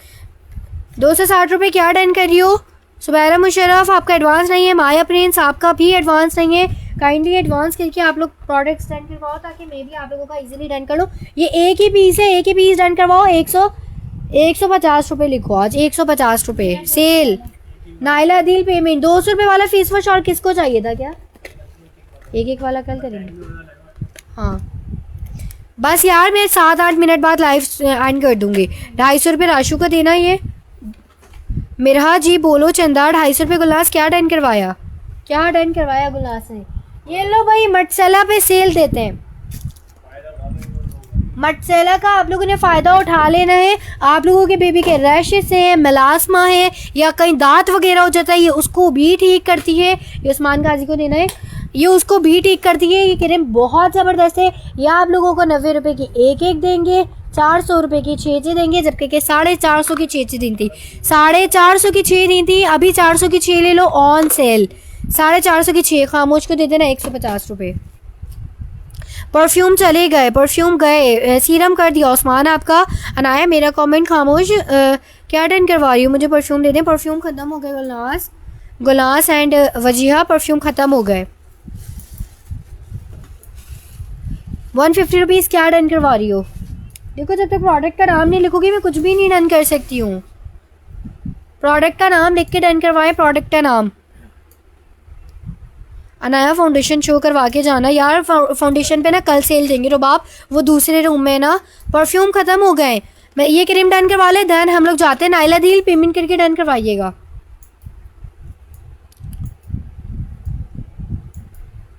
Speaker 1: 260 रुपये क्या डन कर रही हो? सुबैरा मुशर्रफ आपका एडवांस नहीं है, माया प्रिंस आपका भी एडवांस नहीं है। काइंडली एडवांस करके आप लोग प्रोडक्ट्स डन करवाओ, ताकि मैं भी आप लोगों का इजीली डन कर लूँ। ये एक ही पीस है, एक ही पीस डन करवाओ। 150 रुपये लिखो आज, 150 रुपये सेल। नाइला दिल पेमेंट 200 रुपये वाला फेस वॉश, और किसको चाहिए था क्या? एक वाला कल करेंगे। हाँ बस यार, मैं 7-8 मिनट बाद लाइव एंड कर दूँगी। 250 रुपये राशु का देना। ये मिरहा जी बोलो चंदा, 250 रुपये गुलास क्या डन करवाया? क्या डन करवाया गुलास ने? ये लो भाई, मटसेला पे सेल देते हैं, मटसेला का आप लोगों ने फ़ायदा उठा लेना है। आप लोगों के बेबी के रैशेस हैं, मेलास्मा है, या कहीं दांत वगैरह हो जाता है, ये उसको भी ठीक करती है। ये उस्मान गाजी को देना है, ये उसको भी ठीक करती है। ये क्रीम बहुत ज़बरदस्त है। ये आप लोगों को 90 रुपये की एक देंगे, 400 रुपये की 6 देंगे, जबकि 450 की 6 दी थी, 450 की 6 दी थी, अभी 400 की 6 ले लो ऑन सेल। 450 की 6, खामोश को दे देना 150 रुपये। परफ्यूम चले गए, परफ्यूम गए, सीरम कर दिया उस्मान आपका। अनाया मेरा कमेंट खामोश, क्या डन करवा रही हो, मुझे परफ्यूम दे दें। परफ्यूम ख़त्म हो गए, गुलास एंड वजीहा परफ्यूम ख़त्म हो गए। 150 रुपीज़ क्या डन करवा रही हो। देखो जब तक प्रोडक्ट का नाम नहीं लिखोगी मैं कुछ भी नहीं डन कर सकती हूँ। प्रोडक्ट का नाम लिख के डन करवाएं, प्रोडक्ट का नाम। अनाया फाउंडेशन शो करवा के जाना यार, फाउंडेशन पे ना कल सेल देंगे रुबाब, वो दूसरे रूम में ना। परफ्यूम ख़त्म हो गए, मैं ये क्रीम डन करवा ले, दैन हम लोग जाते हैं नाइला दील, पेमेंट करके डन करवाइएगा।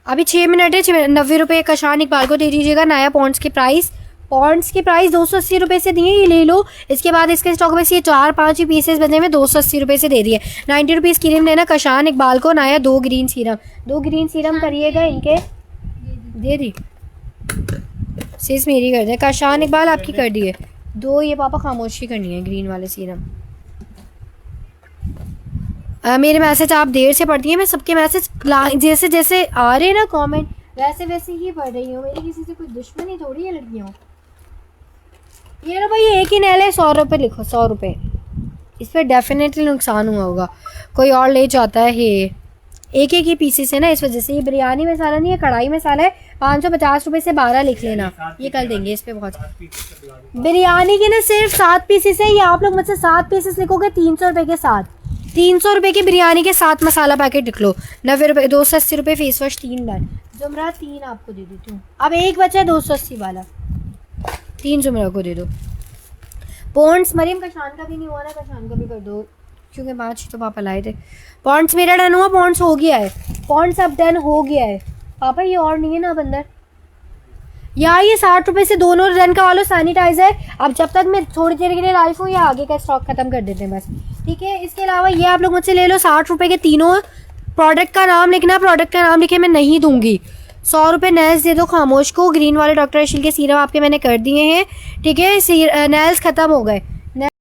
Speaker 1: अभी 6 मिनट है, 90 रुपये कशान इकबाल को दे दीजिएगा। नया पॉन्ड्स की प्राइस 280 रुपये से दिए, ये ले लो। इसके बाद इसके स्टॉक में से ये 4-5 ही पीसेस बचे में 280 रुपये से दे दिए। 90 रुपीज़ क्रीम लेना कशान इकबाल को। नया 2 ग्रीन सीरम करिएगा इनके, दे दी सीस मेरी कर दे। कशान इकबाल आपकी कर दिए 2, ये पापा खामोशी करनी है ग्रीन वाले सीरम। मेरे मैसेज आप देर से पढ़ती हैं, मैं सबके मैसेज जैसे जैसे आ रहे हैं ना कमेंट वैसे वैसे ही पढ़ रही हूँ। मेरी किसी से कोई दुश्मनी थोड़ी है लड़कियों। ये लो भाई, एक ही नैल है, 100 रुपये लिखो, 100 रुपये। इस पर डेफिनेटली नुकसान हुआ होगा, कोई और ले जाता है। ये एक ही पीसेस है ना, इस वजह से। ये बिरयानी मसाला नहीं है, कढ़ाई मसाला है। 550 रुपये से 12 लिख लेना, ये कल देंगे। इस पर बहुत बिरयानी के ना सिर्फ 7 पीसेस है। ये आप लोग मुझसे 7 पीसेस लिखोगे 300 रुपये के साथ। 300 रुपये की बिरयानी के 7 मसाला पैकेट लिख लो। 90 रुपये, 280 रुपये फेस वॉश 3 डन। जुमरा 3 आपको दे देती हूँ। अब एक बचा 280 वाला, 3 जुमरा को दे दो। पॉन्ड्स मरीम कशान का भी नहीं हुआ ना, कशान का भी कर दो, क्योंकि 5 तो पापा लाए थे। पॉन्ड्स मेरा डन हुआ, पॉन्ड्स हो गया है, पॉन्ड्स अब डन हो गया है पापा। ये और नहीं है ना अब अंदर यार। ये 60 रुपये से दोनों रन का वालों सैनिटाइजर। अब जब तक मैं थोड़ी देर के लिए लाइव हूँ या आगे का स्टॉक खत्म कर देते हैं बस, ठीक है। इसके अलावा ये आप लोग मुझसे ले लो 60 रुपये के तीनों। प्रोडक्ट का नाम लिखना, प्रोडक्ट का नाम लिखे मैं नहीं दूंगी। 100 रुपये नेल्स दे दो खामोश को। ग्रीन वाले डॉक्टर अशील के सीरम आपके मैंने कर दिए हैं, ठीक है। नेल्स ख़त्म हो गए।